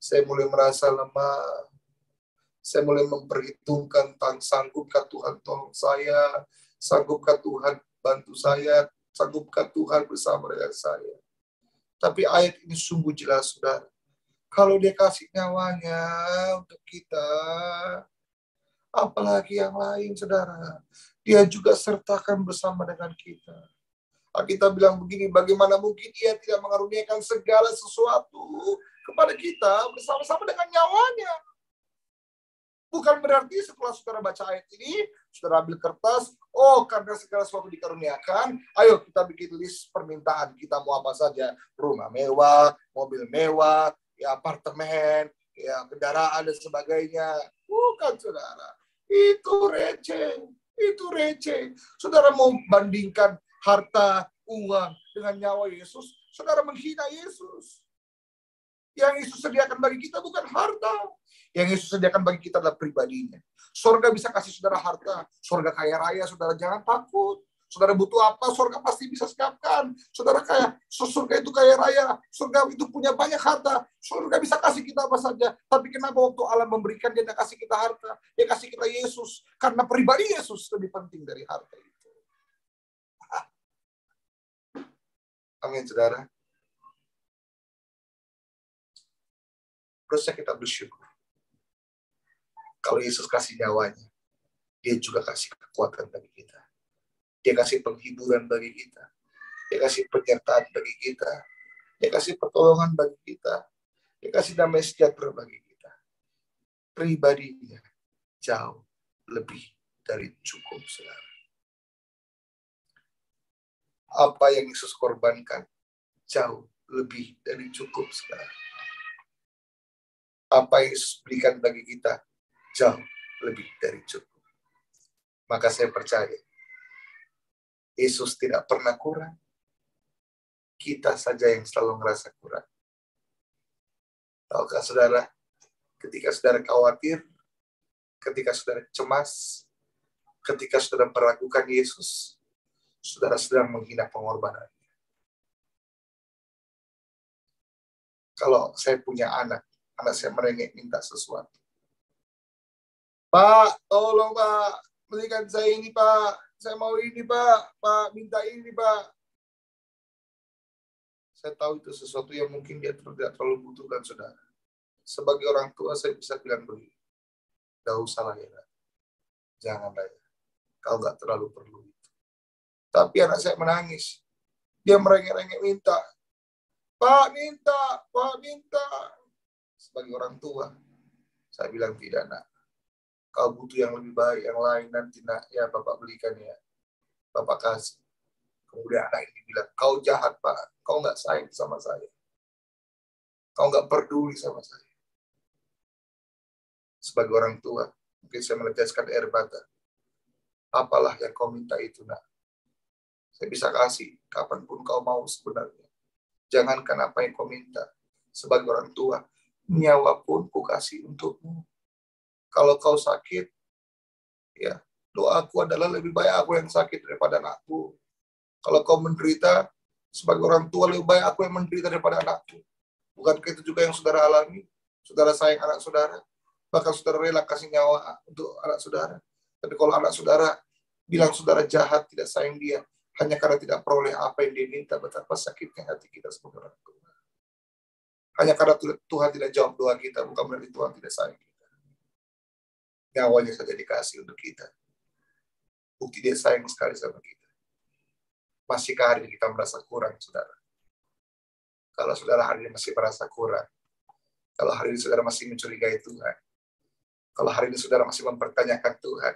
[SPEAKER 5] Saya mulai merasa lemah. Saya mulai memperhitungkan tentang sanggupkah Tuhan tolong saya, sanggupkah Tuhan bantu saya, sanggupkah Tuhan bersama dengan saya. Tapi ayat ini sungguh jelas, saudara. Kalau dia kasih nyawanya untuk kita, apalagi yang lain, saudara. Dia juga sertakan bersama dengan kita. Kita bilang begini, bagaimana mungkin dia tidak mengaruniakan segala sesuatu kepada kita bersama-sama dengan nyawanya. Bukan berarti setelah saudara baca ayat ini, saudara ambil kertas, oh karena segala sesuatu dikaruniakan, ayo kita bikin list permintaan kita mau apa saja. Rumah mewah, mobil mewah, ya apartemen, ya kendaraan dan sebagainya. Bukan, saudara. Itu receh. Itu receh. Saudara mau bandingkan harta, uang dengan nyawa Yesus, saudara menghina Yesus. Yang Yesus sediakan bagi kita bukan harta. Yang Yesus sediakan bagi kita adalah pribadinya. Surga bisa kasih saudara harta. Surga kaya raya, saudara jangan takut. Saudara butuh apa, surga pasti bisa siapkan. Saudara kaya, surga itu kaya raya. Surga itu punya banyak harta. Surga bisa kasih kita apa saja. Tapi kenapa waktu Allah memberikan, dia tidak kasih kita harta. Dia kasih kita Yesus. Karena pribadi Yesus lebih penting dari harta itu. Amin, saudara. Terusnya kita bersyukur. Kalau Yesus kasih nyawanya, dia juga kasih kekuatan bagi kita. Dia kasih penghiburan bagi kita. Dia kasih penyertaan bagi kita. Dia kasih pertolongan bagi kita. Dia kasih damai sejahtera bagi kita. Pribadinya jauh lebih dari cukup, saudara. Apa yang Yesus korbankan jauh lebih dari cukup, saudara. Apa yang Yesus berikan bagi kita jauh lebih dari cukup. Maka saya percaya Yesus tidak pernah kurang. Kita saja yang selalu merasa kurang. Tahukah saudara, ketika saudara khawatir, ketika saudara cemas, ketika saudara meragukan Yesus, saudara sedang menghina pengorbanan. Kalau saya punya anak saya merengek minta sesuatu. Pak, tolong Pak, belikan saya ini Pak. Saya mau ini Pak. Pak, minta ini Pak. Saya tahu itu sesuatu yang mungkin dia tidak terlalu butuhkan, saudara. Sebagai orang tua saya bisa bilang begini. Gak usah lah ya. Jangan lah ya. Kau gak terlalu perlu itu. Tapi anak saya menangis. Dia merengek-rengek minta. Pak minta. Sebagai orang tua, saya bilang tidak nak. Kau butuh yang lebih baik, yang lain nanti nak. Ya Bapak belikan ya. Bapak kasih. Kemudian anak ini bilang, kau jahat Pak. Kau nggak sayang sama saya. Kau nggak peduli sama saya. Sebagai orang tua, mungkin saya meneteskan air mata. Apalah yang kau minta itu nak. Saya bisa kasih kapanpun kau mau sebenarnya. Jangankan apa yang kau minta. Sebagai orang tua, nyawa pun ku kasih untukmu. Kalau kau sakit, ya doaku adalah lebih baik aku yang sakit daripada anakku. Kalau kau menderita, sebagai orang tua lebih baik aku yang menderita daripada anakku. Bukankah itu juga yang saudara alami? Saudara sayang anak saudara, bahkan saudara rela kasih nyawa untuk anak saudara. Tapi kalau anak saudara bilang saudara jahat, tidak sayang dia, hanya karena tidak peroleh apa yang dia minta, betapa sakitnya hati kita sebagai orang tua. Hanya karena Tuhan tidak jawab doa kita, bukan berarti Tuhan tidak sayang kita. Nyawanya saja dikasih untuk kita. Bukti dia sayang sekali sama kita. Masihkah hari ini kita merasa kurang, saudara? Kalau saudara hari ini masih merasa kurang, kalau hari ini saudara masih mencurigai Tuhan, kalau hari ini saudara masih mempertanyakan Tuhan,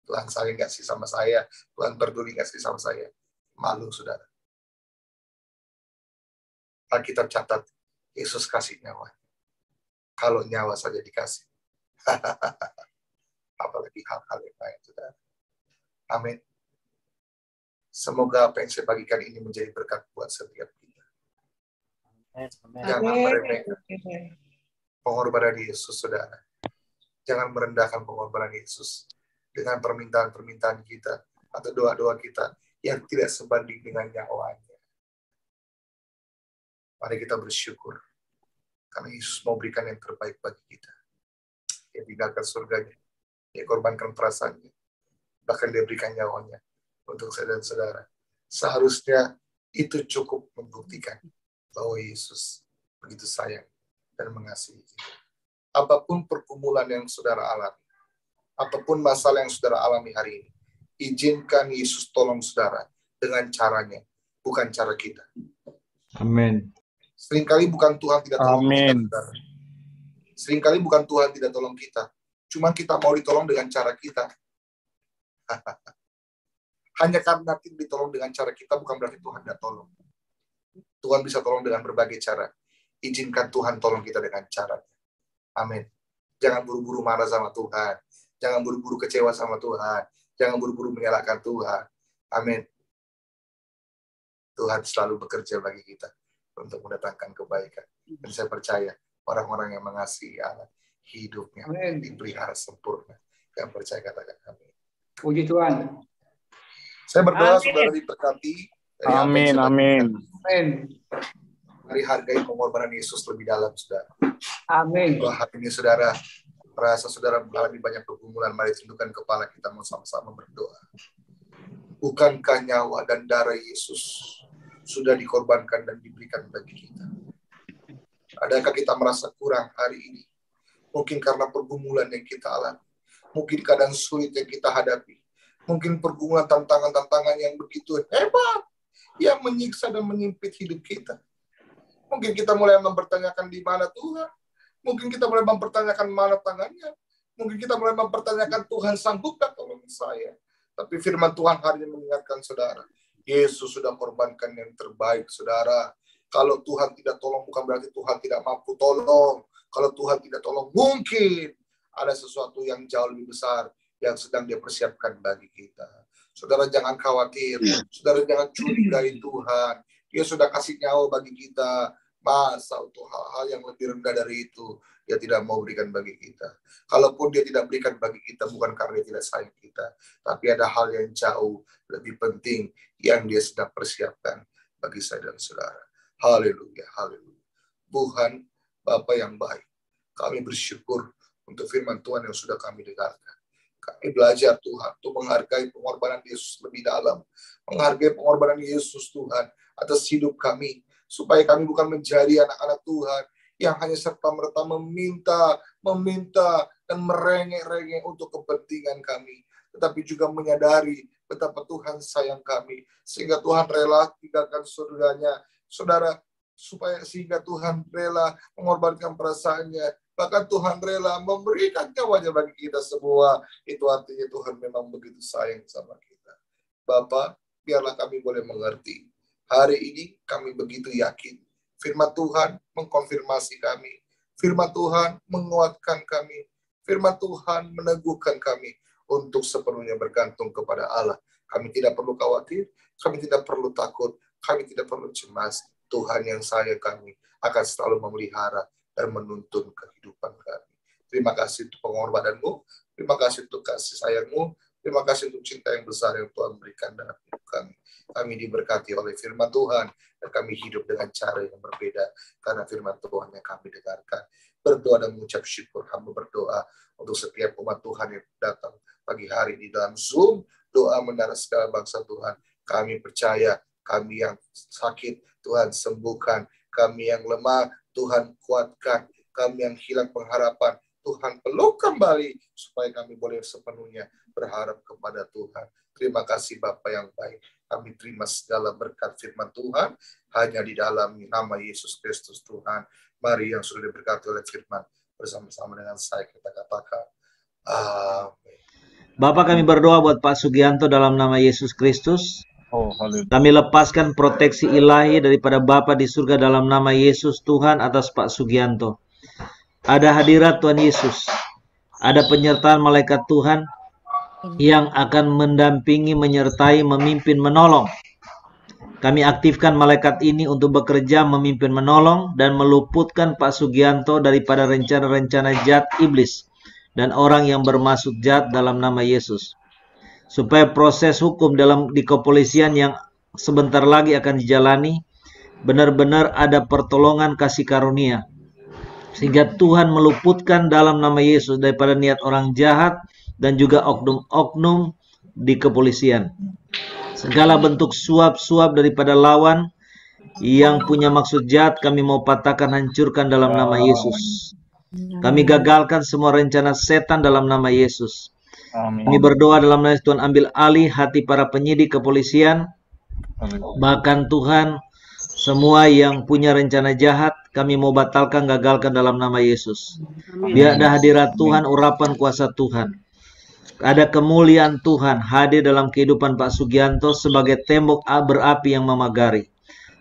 [SPEAKER 5] Tuhan sayang nggak sih sama saya? Tuhan peduli nggak sih sama saya? Malu, saudara. Alkitab catat, Yesus kasih nyawa. Kalau nyawa saja dikasih. Apalagi hal-hal yang lain, saudara. Amin. Semoga apa yang saya bagikan ini menjadi berkat buat setiap kita. Jangan meremehkan pengorbanan Yesus, saudara. Jangan merendahkan pengorbanan Yesus dengan permintaan-permintaan kita atau doa-doa kita yang tidak sebanding dengan nyawanya. Mari kita bersyukur karena Yesus mau berikan yang terbaik bagi kita. Dia tinggalkan surganya, dia korbankan perasaannya, bahkan dia berikan nyawanya untuk saya dan saudara. Seharusnya itu cukup membuktikan bahwa Yesus begitu sayang dan mengasihi kita. Apapun pergumulan yang saudara alami, apapun masalah yang saudara alami hari ini, izinkan Yesus tolong saudara dengan caranya, bukan cara kita.
[SPEAKER 7] Amin.
[SPEAKER 5] Seringkali bukan Tuhan tidak tolong kita, saudara. Seringkali bukan Tuhan tidak tolong kita, cuma kita mau ditolong dengan cara kita. Hanya karena tidak ditolong dengan cara kita, bukan berarti Tuhan tidak tolong. Tuhan bisa tolong dengan berbagai cara. Izinkan Tuhan tolong kita dengan caranya. Amin. Jangan buru-buru marah sama Tuhan. Jangan buru-buru kecewa sama Tuhan. Jangan buru-buru menyalahkan Tuhan. Amin. Tuhan selalu bekerja bagi kita untuk mendatangkan kebaikan. Dan saya percaya orang-orang yang mengasihi Allah, hidupnya dipelihara sempurna. Yang percaya katakan amin.
[SPEAKER 8] Puji Tuhan.
[SPEAKER 5] Saya berdoa saudara diberkati.
[SPEAKER 7] Amin, amin.
[SPEAKER 5] Mari hargai pengorbanan Yesus lebih dalam, saudara.
[SPEAKER 8] Amin.
[SPEAKER 5] Kalau hari ini saudara merasa saudara mengalami banyak pergumulan, mari tundukkan kepala kita mau sama-sama berdoa. Bukankah nyawa dan darah Yesus sudah dikorbankan dan diberikan bagi kita? Adakah kita merasa kurang hari ini? Mungkin karena pergumulan yang kita alami. Mungkin keadaan sulit yang kita hadapi. Mungkin pergumulan tantangan-tantangan yang begitu hebat yang menyiksa dan menyempit hidup kita. Mungkin kita mulai mempertanyakan di mana Tuhan. Mungkin kita mulai mempertanyakan mana tangannya. Mungkin kita mulai mempertanyakan Tuhan sanggupkah tolong saya. Tapi firman Tuhan hari ini mengingatkan saudara. Yesus sudah korbankan yang terbaik, saudara. Kalau Tuhan tidak tolong bukan berarti Tuhan tidak mampu tolong. Kalau Tuhan tidak tolong mungkin ada sesuatu yang jauh lebih besar yang sedang dia persiapkan bagi kita. Saudara jangan khawatir. Saudara jangan curigai Tuhan. Dia sudah kasih nyawa bagi kita. Masa untuk hal-hal yang lebih rendah dari itu dia tidak mau berikan bagi kita. Kalaupun dia tidak berikan bagi kita bukan karena dia tidak sayang kita, tapi ada hal yang jauh lebih penting yang dia sedang persiapkan bagi saya dan saudara. Haleluya, haleluya. Tuhan Bapa yang baik, kami bersyukur untuk firman Tuhan yang sudah kami dengarkan. Kami belajar Tuhan untuk menghargai pengorbanan Yesus lebih dalam, menghargai pengorbanan Yesus Tuhan atas hidup kami, supaya kami bukan menjadi anak-anak Tuhan yang hanya serta-merta meminta dan merengek-rengek untuk kepentingan kami, tetapi juga menyadari betapa Tuhan sayang kami, sehingga Tuhan rela tinggalkan surganya, saudara, sehingga Tuhan rela mengorbankan perasaannya, bahkan Tuhan rela memberikan nyawanya bagi kita semua. Itu artinya Tuhan memang begitu sayang sama kita. Bapa, biarlah kami boleh mengerti. Hari ini kami begitu yakin. Firman Tuhan mengkonfirmasi kami. Firman Tuhan menguatkan kami. Firman Tuhan meneguhkan kami untuk sepenuhnya bergantung kepada Allah. Kami tidak perlu khawatir, kami tidak perlu takut, kami tidak perlu cemas. Tuhan yang sayang kami akan selalu memelihara dan menuntun kehidupan kami. Terima kasih untuk pengorbananmu, terima kasih untuk kasih sayangmu, terima kasih untuk cinta yang besar yang Tuhan berikan dalam hidup kami. Kami diberkati oleh firman Tuhan, dan kami hidup dengan cara yang berbeda, karena firman Tuhan yang kami dengarkan. Berdoa dan mengucap syukur, hamba berdoa untuk setiap umat Tuhan yang datang pagi hari di dalam Zoom, doa menara segala bangsa Tuhan. Kami percaya, kami yang sakit, Tuhan sembuhkan. Kami yang lemah, Tuhan kuatkan. Kami yang hilang pengharapan, Tuhan peluk kembali, supaya kami boleh sepenuhnya berharap kepada Tuhan. Terima kasih Bapa yang baik. Kami terima segala berkat firman Tuhan, hanya di dalam nama Yesus Kristus Tuhan. Mari yang sudah diberkati oleh firman, bersama-sama dengan saya kita katakan, amin.
[SPEAKER 9] Bapak, kami berdoa buat Pak Sugianto dalam nama Yesus Kristus. Kami lepaskan proteksi ilahi daripada Bapa di surga dalam nama Yesus Tuhan atas Pak Sugianto. Ada hadirat Tuhan Yesus. Ada penyertaan malaikat Tuhan yang akan mendampingi, menyertai, memimpin, menolong. Kami aktifkan malaikat ini untuk bekerja, memimpin, menolong, dan meluputkan Pak Sugianto daripada rencana-rencana jahat iblis dan orang yang bermaksud jahat dalam nama Yesus. Supaya proses hukum di kepolisian yang sebentar lagi akan dijalani, benar-benar ada pertolongan kasih karunia. Sehingga Tuhan meluputkan dalam nama Yesus daripada niat orang jahat dan juga oknum-oknum di kepolisian. Segala bentuk suap-suap daripada lawan yang punya maksud jahat, kami mau patahkan, hancurkan dalam nama Yesus. Kami gagalkan semua rencana setan dalam nama Yesus.
[SPEAKER 7] Amin.
[SPEAKER 9] Kami berdoa dalam nama Yesus, Tuhan ambil alih hati para penyidik kepolisian. Bahkan Tuhan, semua yang punya rencana jahat, kami mau batalkan, gagalkan dalam nama Yesus. Biar ada hadirat Tuhan, urapan kuasa Tuhan. Ada kemuliaan Tuhan hadir dalam kehidupan Pak Sugianto sebagai tembok berapi yang memagari.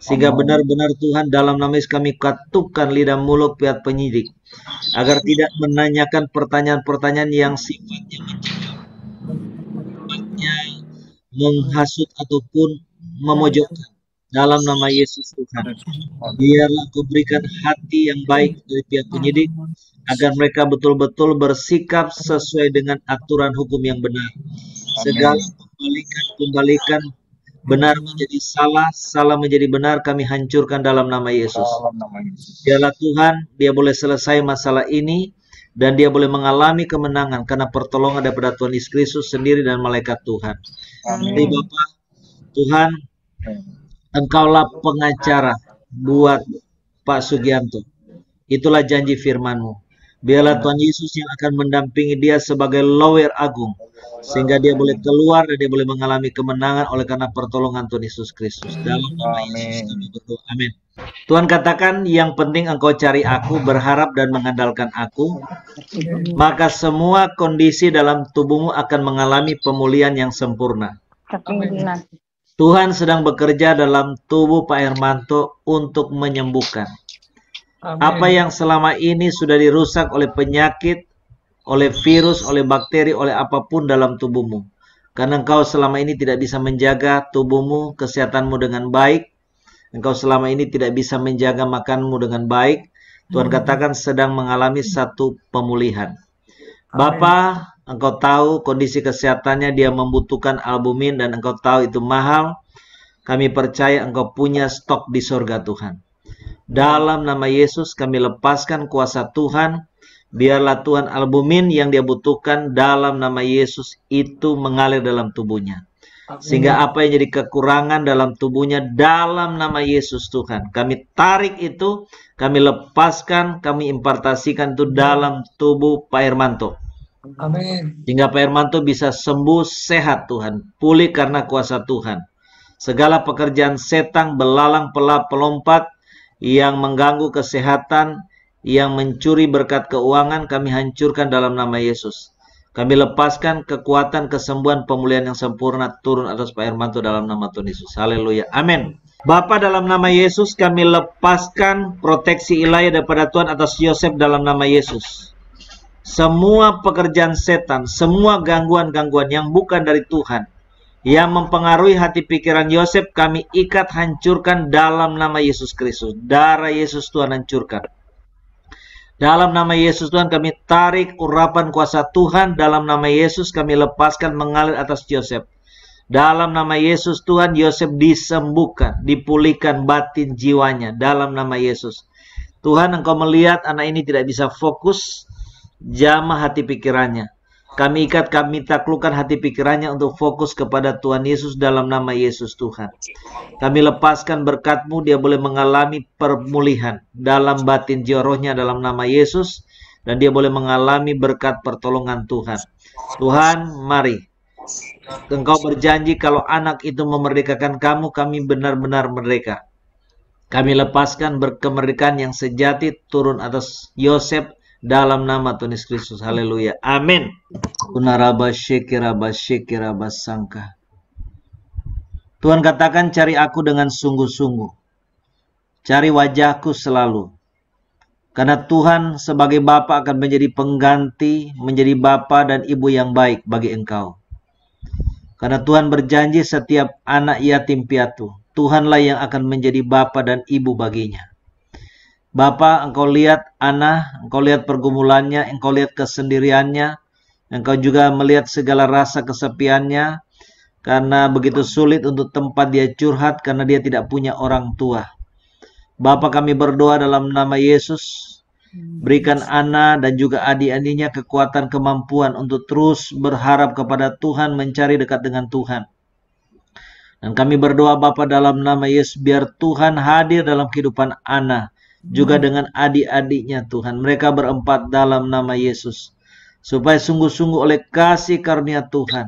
[SPEAKER 9] Sehingga benar-benar Tuhan, dalam nama Yesus kami katupkan lidah mulut pihak penyidik, agar tidak menanyakan pertanyaan-pertanyaan yang sifatnya menghasut ataupun memojokkan. Dalam nama Yesus Tuhan, biarlah Kau berikan hati yang baik dari pihak penyidik, agar mereka betul-betul bersikap sesuai dengan aturan hukum yang benar. Segala pembalikan benar menjadi salah, salah menjadi benar, kami hancurkan dalam nama Yesus. Biarlah Tuhan, dia boleh selesai masalah ini, dan dia boleh mengalami kemenangan karena pertolongan daripada Tuhan Yesus Kristus sendiri dan malaikat Tuhan. Jadi Bapak, Tuhan, Engkaulah pengacara buat Pak Sugianto. Itulah janji firman-Mu. Biarlah Tuhan Yesus yang akan mendampingi dia sebagai lawyer agung, sehingga dia boleh keluar dan dia boleh mengalami kemenangan oleh karena pertolongan Tuhan Yesus Kristus. Dalam nama Yesus kami berdoa. Amin. Tuhan katakan, yang penting engkau cari aku, berharap dan mengandalkan aku, maka semua kondisi dalam tubuhmu akan mengalami pemulihan yang sempurna. Tuhan sedang bekerja dalam tubuh Pak Hermanto untuk menyembuhkan. Apa yang selama ini sudah dirusak oleh penyakit, oleh virus, oleh bakteri, oleh apapun dalam tubuhmu. Karena engkau selama ini tidak bisa menjaga tubuhmu, kesehatanmu dengan baik. Engkau selama ini tidak bisa menjaga makanmu dengan baik. Tuhan katakan sedang mengalami satu pemulihan. Bapa, engkau tahu kondisi kesehatannya, dia membutuhkan albumin dan engkau tahu itu mahal. Kami percaya engkau punya stok di surga Tuhan. Dalam nama Yesus kami lepaskan kuasa Tuhan. Biarlah Tuhan albumin yang dia butuhkan dalam nama Yesus itu mengalir dalam tubuhnya. Sehingga apa yang jadi kekurangan dalam tubuhnya dalam nama Yesus Tuhan, kami tarik itu, kami lepaskan, kami impartasikan itu dalam tubuh Pak Hermanto.
[SPEAKER 8] Amin.
[SPEAKER 9] Sehingga Pak Hermanto bisa sembuh, sehat Tuhan. Pulih karena kuasa Tuhan. Segala pekerjaan setan, belalang, pelompat yang mengganggu kesehatan, yang mencuri berkat keuangan, kami hancurkan dalam nama Yesus. Kami lepaskan kekuatan, kesembuhan, pemulihan yang sempurna turun atas Pak Hermanto dalam nama Tuhan Yesus. Haleluya. Amin. Bapa, dalam nama Yesus kami lepaskan proteksi ilahi daripada Tuhan atas Yosef dalam nama Yesus. Semua pekerjaan setan, semua gangguan-gangguan yang bukan dari Tuhan, yang mempengaruhi hati pikiran Yosef, kami ikat, hancurkan dalam nama Yesus Kristus. Darah Yesus Tuhan hancurkan. Dalam nama Yesus Tuhan kami tarik urapan kuasa Tuhan. Dalam nama Yesus kami lepaskan mengalir atas Yosef. Dalam nama Yesus Tuhan, Yosef disembuhkan, dipulihkan batin jiwanya. Dalam nama Yesus. Tuhan, Engkau melihat anak ini tidak bisa fokus, jamah hati pikirannya. Kami ikat, kami taklukkan hati pikirannya untuk fokus kepada Tuhan Yesus dalam nama Yesus Tuhan. Kami lepaskan berkat-Mu, dia boleh mengalami pemulihan dalam batin jiwa rohnya dalam nama Yesus. Dan dia boleh mengalami berkat pertolongan Tuhan. Tuhan, mari. Engkau berjanji kalau anak itu memerdekakan kamu, kami benar-benar merdeka. Kami lepaskan kemerdekaan yang sejati turun atas Yosef dalam nama Tuhan Yesus Kristus. Haleluya. Amin. Tuhan katakan, cari aku dengan sungguh-sungguh. Cari wajahku selalu. Karena Tuhan sebagai Bapa akan menjadi pengganti, menjadi Bapa dan Ibu yang baik bagi engkau. Karena Tuhan berjanji setiap anak yatim piatu, Tuhanlah yang akan menjadi Bapa dan Ibu baginya. Bapa, engkau lihat Ana, engkau lihat pergumulannya, engkau lihat kesendiriannya, engkau juga melihat segala rasa kesepiannya, karena begitu sulit untuk tempat dia curhat, karena dia tidak punya orang tua. Bapa, kami berdoa dalam nama Yesus, berikan Ana dan juga adik-adiknya kekuatan kemampuan untuk terus berharap kepada Tuhan, mencari dekat dengan Tuhan. Dan kami berdoa Bapa dalam nama Yesus, biar Tuhan hadir dalam kehidupan Ana, juga dengan adik-adiknya Tuhan. Mereka berempat dalam nama Yesus. Supaya sungguh-sungguh oleh kasih karunia Tuhan,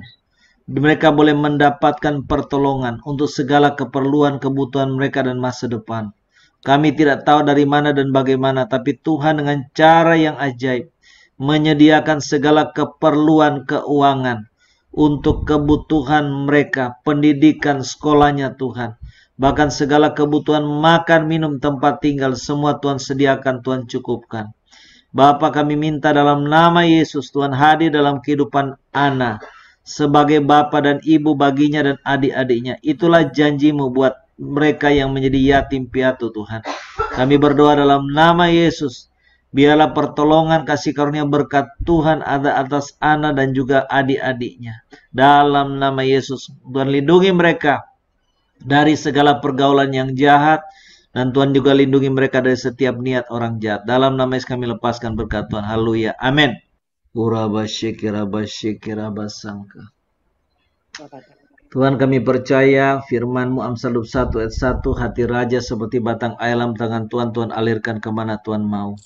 [SPEAKER 9] mereka boleh mendapatkan pertolongan untuk segala keperluan, kebutuhan mereka dan masa depan. Kami tidak tahu dari mana dan bagaimana, tapi Tuhan dengan cara yang ajaib menyediakan segala keperluan keuangan untuk kebutuhan mereka, pendidikan sekolahnya Tuhan. Bahkan segala kebutuhan makan, minum, tempat tinggal, semua Tuhan sediakan, Tuhan cukupkan. Bapa, kami minta dalam nama Yesus, Tuhan hadir dalam kehidupan Ana sebagai Bapa dan Ibu baginya dan adik-adiknya. Itulah janji-Mu buat mereka yang menjadi yatim piatu Tuhan. Kami berdoa dalam nama Yesus, biarlah pertolongan, kasih karunia, berkat Tuhan ada atas Ana dan juga adik-adiknya. Dalam nama Yesus, Tuhan lindungi mereka dari segala pergaulan yang jahat, dan Tuhan juga lindungi mereka dari setiap niat orang jahat. Dalam nama Yesus kami lepaskan berkat Tuhan. Haleluya. Amin. Tuhan, kami percaya firman-Mu Amsal 21 ayat 1, hati raja seperti batang ayam tangan Tuhan, Tuhan alirkan kemana Tuhan mau.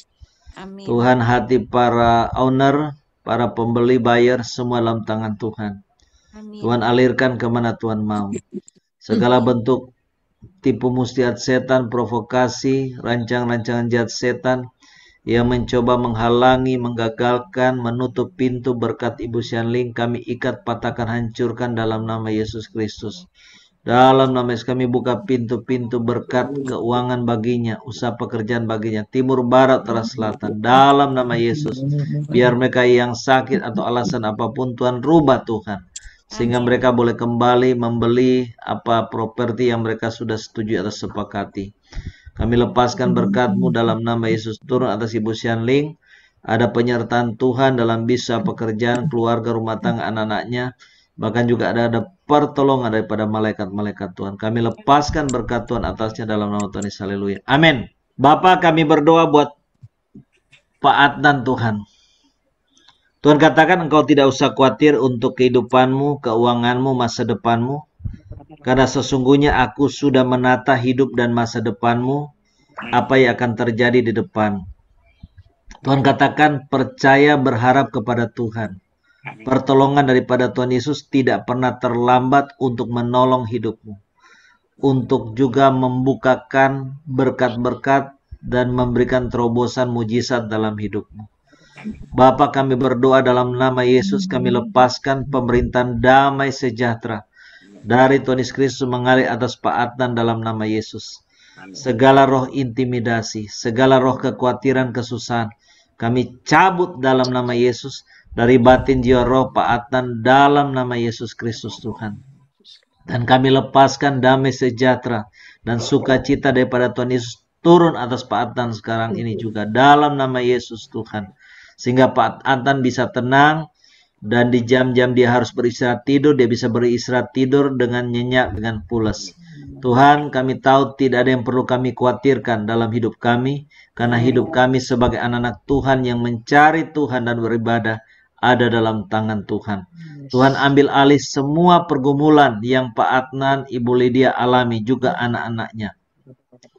[SPEAKER 9] Amin. Tuhan, hati para owner, para pembeli, buyer, semua dalam tangan Tuhan. Amin. Tuhan alirkan kemana Tuhan mau. Segala bentuk tipu muslihat setan, provokasi, rancang-rancangan jahat setan yang mencoba menghalangi, menggagalkan, menutup pintu berkat Ibu Shanling, kami ikat, patahkan, hancurkan dalam nama Yesus Kristus. Dalam nama Yesus kami buka pintu-pintu berkat keuangan baginya, usaha pekerjaan baginya, timur, barat, utara, selatan. Dalam nama Yesus, biar mereka yang sakit atau alasan apapun Tuhan rubah Tuhan. Sehingga mereka boleh kembali membeli apa properti yang mereka sudah setuju atau sepakati. Kami lepaskan berkat-Mu dalam nama Yesus turun atas Ibu Shanling. Ada penyertaan Tuhan dalam bisa pekerjaan, keluarga, rumah tangga, anak-anaknya. Bahkan juga ada pertolongan daripada malaikat-malaikat Tuhan. Kami lepaskan berkat Tuhan atasnya dalam nama Tuhan Yesus. Haleluya. Amin. Bapa, kami berdoa buat Pak Adnan Tuhan. Tuhan katakan engkau tidak usah khawatir untuk kehidupanmu, keuanganmu, masa depanmu. Karena sesungguhnya aku sudah menata hidup dan masa depanmu, apa yang akan terjadi di depan. Tuhan katakan percaya, berharap kepada Tuhan. Pertolongan daripada Tuhan Yesus tidak pernah terlambat untuk menolong hidupmu, untuk juga membukakan berkat-berkat dan memberikan terobosan mujizat dalam hidupmu. Bapa, kami berdoa dalam nama Yesus, kami lepaskan pemerintahan damai sejahtera dari Tuhan Yesus Kristus mengalir atas Pak Adnan dalam nama Yesus. Segala roh intimidasi, segala roh kekhawatiran, kesusahan, kami cabut dalam nama Yesus dari batin jiwa roh Pak Adnan dalam nama Yesus Kristus Tuhan. Dan kami lepaskan damai sejahtera dan sukacita daripada Tuhan Yesus turun atas Pak Adnan sekarang ini juga dalam nama Yesus Tuhan. Sehingga Pak Adnan bisa tenang dan di jam-jam dia harus beristirahat tidur, dia bisa beristirahat tidur dengan nyenyak, dengan pulas. Tuhan, kami tahu tidak ada yang perlu kami khawatirkan dalam hidup kami, karena hidup kami sebagai anak-anak Tuhan yang mencari Tuhan dan beribadah ada dalam tangan Tuhan. Tuhan, ambil alih semua pergumulan yang Pak Adnan, Ibu Lydia alami, juga anak-anaknya.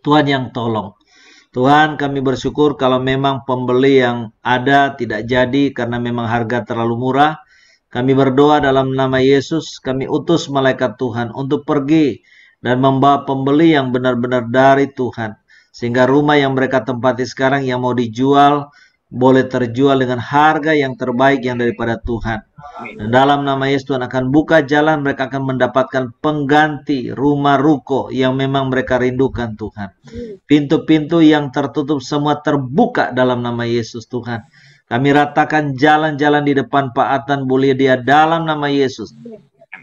[SPEAKER 9] Tuhan yang tolong. Tuhan, kami bersyukur kalau memang pembeli yang ada tidak jadi karena memang harga terlalu murah. Kami berdoa dalam nama Yesus, kami utus malaikat Tuhan untuk pergi dan membawa pembeli yang benar-benar dari Tuhan. Sehingga rumah yang mereka tempati sekarang yang mau dijual, boleh terjual dengan harga yang terbaik yang daripada Tuhan. Dan dalam nama Yesus Tuhan akan buka jalan, mereka akan mendapatkan pengganti rumah ruko yang memang mereka rindukan Tuhan. Pintu-pintu yang tertutup semua terbuka dalam nama Yesus Tuhan. Kami ratakan jalan-jalan di depan Pak Adnan, Bu Lydia dalam nama Yesus.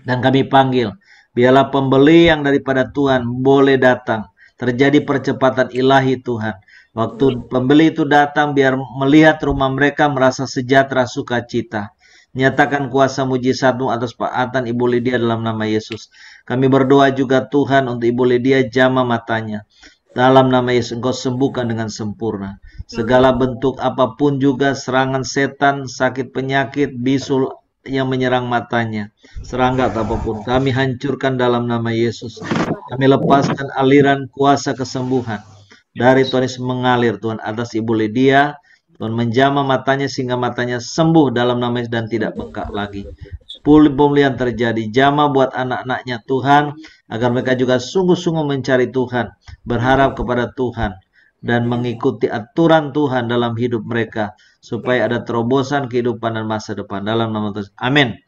[SPEAKER 9] Dan kami panggil, biarlah pembeli yang daripada Tuhan boleh datang. Terjadi percepatan ilahi Tuhan. Waktu pembeli itu datang, biar melihat rumah mereka merasa sejahtera, sukacita. Nyatakan kuasa mujizat-Mu atas Pak Adnan, Ibu Lydia dalam nama Yesus. Kami berdoa juga Tuhan untuk Ibu Lydia, jamah matanya. Dalam nama Yesus Engkau sembuhkan dengan sempurna. Segala bentuk apapun juga serangan setan, sakit penyakit, bisul yang menyerang matanya, serangga apapun, kami hancurkan dalam nama Yesus. Kami lepaskan aliran kuasa kesembuhan dari Tuhan Yesus mengalir Tuhan atas Ibu Lydia. Tuhan menjamah matanya sehingga matanya sembuh dalam nama Yesus dan tidak bengkak lagi. Pemulihan terjadi, jamah buat anak-anaknya Tuhan, agar mereka juga sungguh-sungguh mencari Tuhan, berharap kepada Tuhan, dan mengikuti aturan Tuhan dalam hidup mereka, supaya ada terobosan kehidupan dan masa depan. Dalam nama Tuhan. Amin.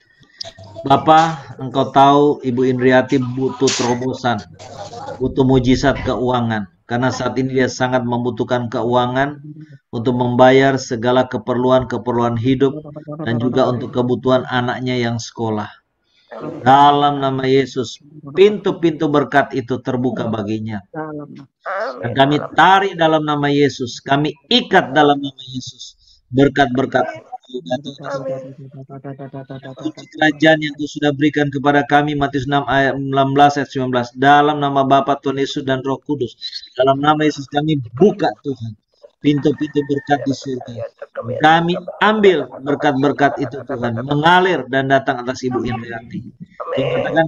[SPEAKER 9] Bapak, Engkau tahu Ibu Indriati butuh terobosan, butuh mujizat keuangan. Karena saat ini dia sangat membutuhkan keuangan untuk membayar segala keperluan-keperluan hidup dan juga untuk kebutuhan anaknya yang sekolah. Dalam nama Yesus, pintu-pintu berkat itu terbuka baginya. Dan kami tarik dalam nama Yesus, kami ikat dalam nama Yesus. Berkat-berkat kerajaan yang Tuhan sudah berikan kepada kami, Matius 6 ayat 16 ayat 19. Dalam nama Bapa, Tuhan Yesus dan Roh Kudus, dalam nama Yesus kami buka Tuhan pintu-pintu berkat di surga. Kami ambil berkat-berkat itu Tuhan, mengalir dan datang atas Ibu Indriati. Dikatakan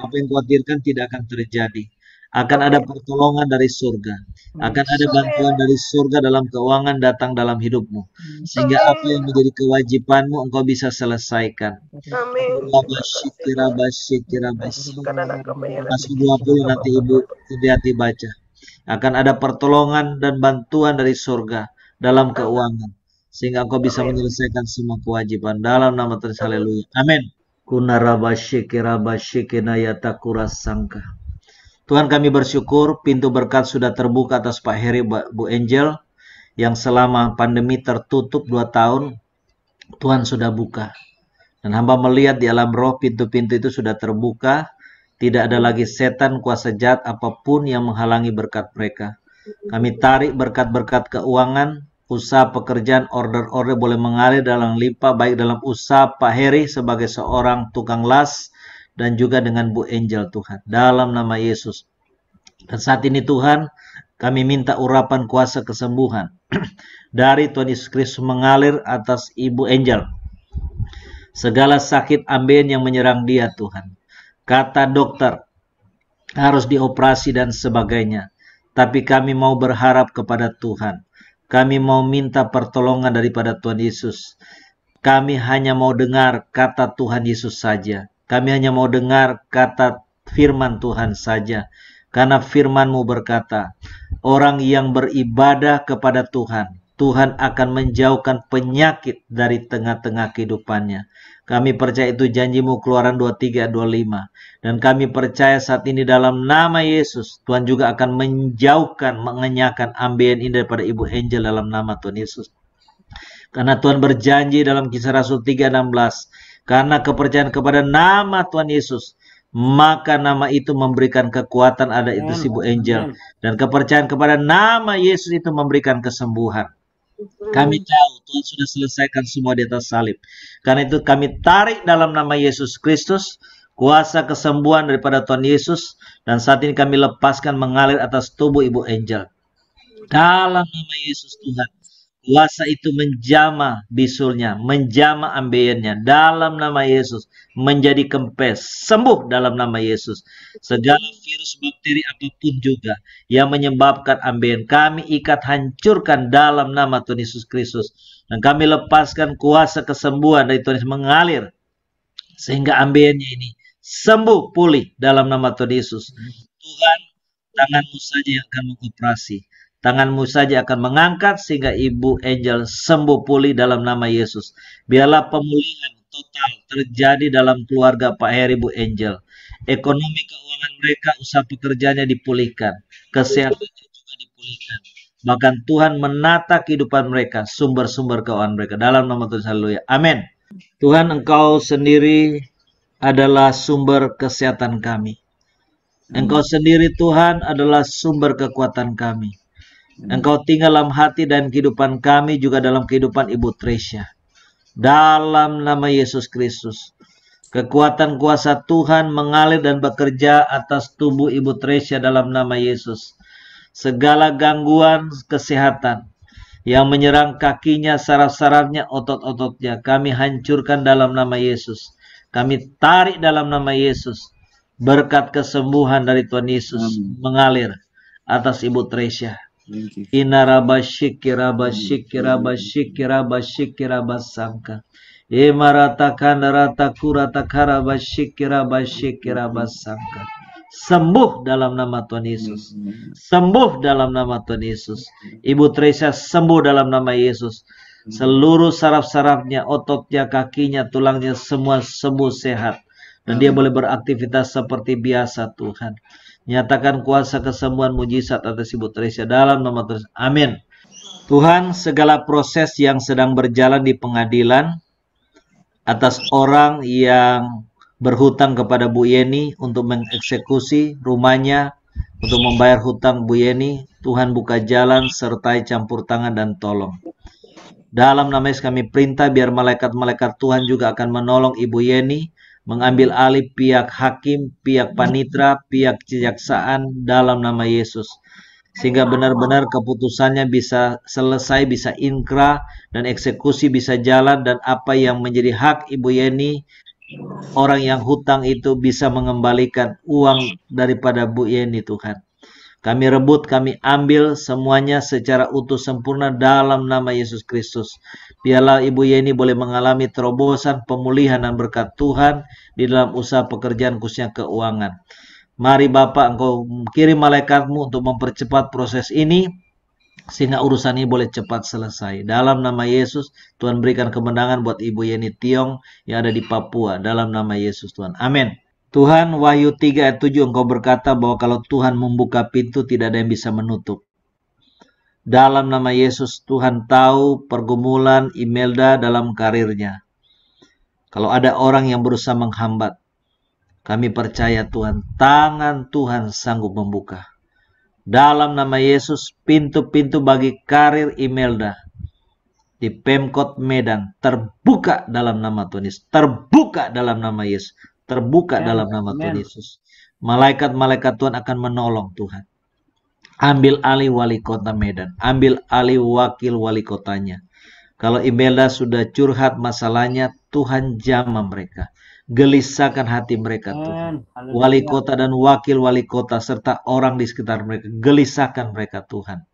[SPEAKER 9] apa yang khawatirkan tidak akan terjadi. Akan ada pertolongan dari surga. Akan ada bantuan dari surga dalam keuangan datang dalam hidupmu. Sehingga apa yang menjadi kewajibanmu engkau bisa selesaikan. Pasal 20 nanti Ibu Indriati baca. Akan ada pertolongan dan bantuan dari surga dalam keuangan. Sehingga engkau bisa menyelesaikan semua kewajiban. Dalam nama Tuhan, haleluya. Amin. Sangka. Tuhan, kami bersyukur pintu berkat sudah terbuka atas Pak Heri, Bu Angel, yang selama pandemi tertutup 2 tahun, Tuhan sudah buka. Dan hamba melihat di alam roh pintu-pintu itu sudah terbuka, tidak ada lagi setan, kuasa jahat apapun yang menghalangi berkat mereka. Kami tarik berkat-berkat keuangan, usaha pekerjaan, order-order boleh mengalir dalam limpah, baik dalam usaha Pak Heri sebagai seorang tukang las, dan juga dengan Bu Angel Tuhan, dalam nama Yesus. Dan saat ini Tuhan, kami minta urapan kuasa kesembuhan dari Tuhan Yesus Kristus mengalir atas Ibu Angel. Segala sakit ambeien yang menyerang dia Tuhan. Kata dokter, harus dioperasi dan sebagainya. Tapi kami mau berharap kepada Tuhan. Kami mau minta pertolongan daripada Tuhan Yesus. Kami hanya mau dengar kata Tuhan Yesus saja. Kami hanya mau dengar kata firman Tuhan saja. Karena firman-Mu berkata, orang yang beribadah kepada Tuhan, Tuhan akan menjauhkan penyakit dari tengah-tengah kehidupannya. Kami percaya itu janji-Mu, Keluaran 23, 25. Dan kami percaya saat ini dalam nama Yesus, Tuhan juga akan menjauhkan, mengenyahkan ambeien ini daripada Ibu Angel dalam nama Tuhan Yesus. Karena Tuhan berjanji dalam Kisah Rasul 3:16, karena kepercayaan kepada nama Tuhan Yesus, maka nama itu memberikan kekuatan, ada itu si Bu Angel. Dan kepercayaan kepada nama Yesus itu memberikan kesembuhan. Kami tahu Tuhan sudah selesaikan semua di atas salib. Karena itu kami tarik dalam nama Yesus Kristus kuasa kesembuhan daripada Tuhan Yesus. Dan saat ini kami lepaskan mengalir atas tubuh Ibu Angel. Dalam nama Yesus Tuhan, kuasa itu menjama bisulnya, menjama ambeiennya. Dalam nama Yesus, menjadi kempes, sembuh dalam nama Yesus. Segala virus, bakteri, apapun juga yang menyebabkan ambeien, kami ikat, hancurkan dalam nama Tuhan Yesus Kristus. Dan kami lepaskan kuasa kesembuhan dari Tuhan Yesus mengalir, sehingga ambeiennya ini sembuh, pulih dalam nama Tuhan Yesus. Tuhan, tangan-Mu saja yang akan mengoperasi. Tangan-Mu saja akan mengangkat sehingga Ibu Angel sembuh, pulih dalam nama Yesus. Biarlah pemulihan total terjadi dalam keluarga Pak Heri, Bu Angel. Ekonomi keuangan mereka, usaha pekerjaannya dipulihkan. Kesehatannya juga dipulihkan. Bahkan Tuhan menata kehidupan mereka, sumber-sumber keuangan mereka. Dalam nama Tuhan, haleluya. Amin. Tuhan, Engkau sendiri adalah sumber kesehatan kami. Engkau sendiri Tuhan adalah sumber kekuatan kami. Engkau tinggal dalam hati dan kehidupan kami, juga dalam kehidupan Ibu Tresya. Dalam nama Yesus Kristus, kekuatan kuasa Tuhan mengalir dan bekerja atas tubuh Ibu Tresya dalam nama Yesus. Segala gangguan kesehatan yang menyerang kakinya, saraf-sarafnya, otot-ototnya, kami hancurkan dalam nama Yesus. Kami tarik dalam nama Yesus. Berkat kesembuhan dari Tuhan Yesus mengalir atas Ibu Tresya. Inarabashikirabashikirabashikirabashikirabasangka. Imaratakanaratakuratakarabasikirabashikirabasangka. Sembuh dalam nama Tuhan Yesus. Sembuh dalam nama Tuhan Yesus. Ibu Tresya sembuh dalam nama Yesus. Seluruh saraf-sarafnya, ototnya, kakinya, tulangnya, semua sembuh sehat. Dan dia boleh beraktivitas seperti biasa Tuhan. Nyatakan kuasa kesembuhan mujizat atas Ibu Tresya dalam nama Tuhan. Amin. Tuhan, segala proses yang sedang berjalan di pengadilan atas orang yang berhutang kepada Bu Yeni untuk mengeksekusi rumahnya, untuk membayar hutang Bu Yeni, Tuhan buka jalan, sertai campur tangan dan tolong. Dalam nama Yesus kami perintah biar malaikat-malaikat Tuhan juga akan menolong Ibu Yeni, mengambil alih pihak hakim, pihak panitra, pihak kejaksaan dalam nama Yesus. Sehingga benar-benar keputusannya bisa selesai, bisa inkrah, dan eksekusi bisa jalan, dan apa yang menjadi hak Ibu Yeni, orang yang hutang itu bisa mengembalikan uang daripada Bu Yeni Tuhan. Kami rebut, kami ambil semuanya secara utuh sempurna dalam nama Yesus Kristus. Biarlah Ibu Yeni boleh mengalami terobosan, pemulihan dan berkat Tuhan di dalam usaha pekerjaan khususnya keuangan. Mari Bapak, Engkau kirim malaikat-Mu untuk mempercepat proses ini, sehingga urusan ini boleh cepat selesai. Dalam nama Yesus, Tuhan berikan kemenangan buat Ibu Yeni Tiong yang ada di Papua. Dalam nama Yesus Tuhan. Amin. Tuhan, Wahyu 3 ayat 7 Engkau berkata bahwa kalau Tuhan membuka pintu, tidak ada yang bisa menutup. Dalam nama Yesus, Tuhan tahu pergumulan Imelda dalam karirnya. Kalau ada orang yang berusaha menghambat, kami percaya Tuhan, tangan Tuhan sanggup membuka. Dalam nama Yesus, pintu-pintu bagi karir Imelda di Pemkot Medan terbuka dalam nama Tuhan Yesus. Terbuka dalam nama Yesus. Terbuka dalam nama Tuhan Yesus. Malaikat-malaikat Tuhan akan menolong Tuhan. Ambil alih wali kota Medan. Ambil alih wakil wali kotanya. Kalau Imelda sudah curhat masalahnya, Tuhan jamah mereka. Gelisahkan hati mereka Tuhan. Wali kota dan wakil wali kota serta orang di sekitar mereka. Gelisahkan mereka Tuhan.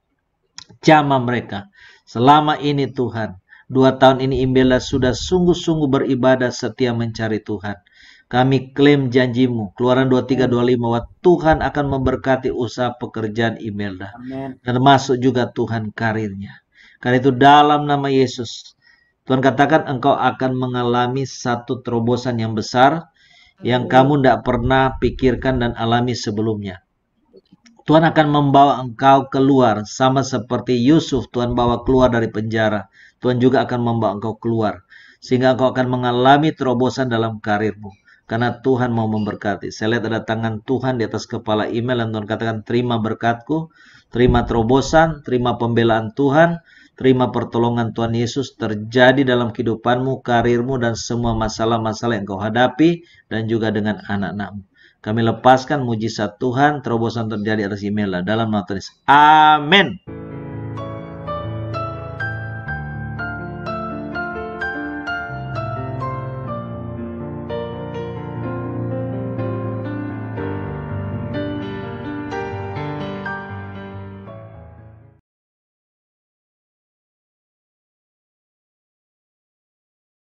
[SPEAKER 9] Jamah mereka. Selama ini Tuhan, 2 tahun ini Imelda sudah sungguh-sungguh beribadah setia mencari Tuhan. Kami klaim janjimu, Keluaran 23-25, bahwa Tuhan akan memberkati usaha pekerjaan Imelda.
[SPEAKER 10] Amin.
[SPEAKER 9] Termasuk juga Tuhan karirnya. Karena itu dalam nama Yesus, Tuhan katakan engkau akan mengalami satu terobosan yang besar yang kamu tidak pernah pikirkan dan alami sebelumnya. Tuhan akan membawa engkau keluar, sama seperti Yusuf Tuhan bawa keluar dari penjara. Tuhan juga akan membawa engkau keluar, sehingga engkau akan mengalami terobosan dalam karirmu. Karena Tuhan mau memberkati. Saya lihat ada tangan Tuhan di atas kepala email, dan Tuhan katakan terima berkatku, terima terobosan, terima pembelaan Tuhan, terima pertolongan Tuhan Yesus terjadi dalam kehidupanmu, karirmu, dan semua masalah-masalah yang kau hadapi, dan juga dengan anak-anakmu. Kami lepaskan mujizat Tuhan, terobosan terjadi atas Imelda dalam nama Tuhan Yesus. Amin.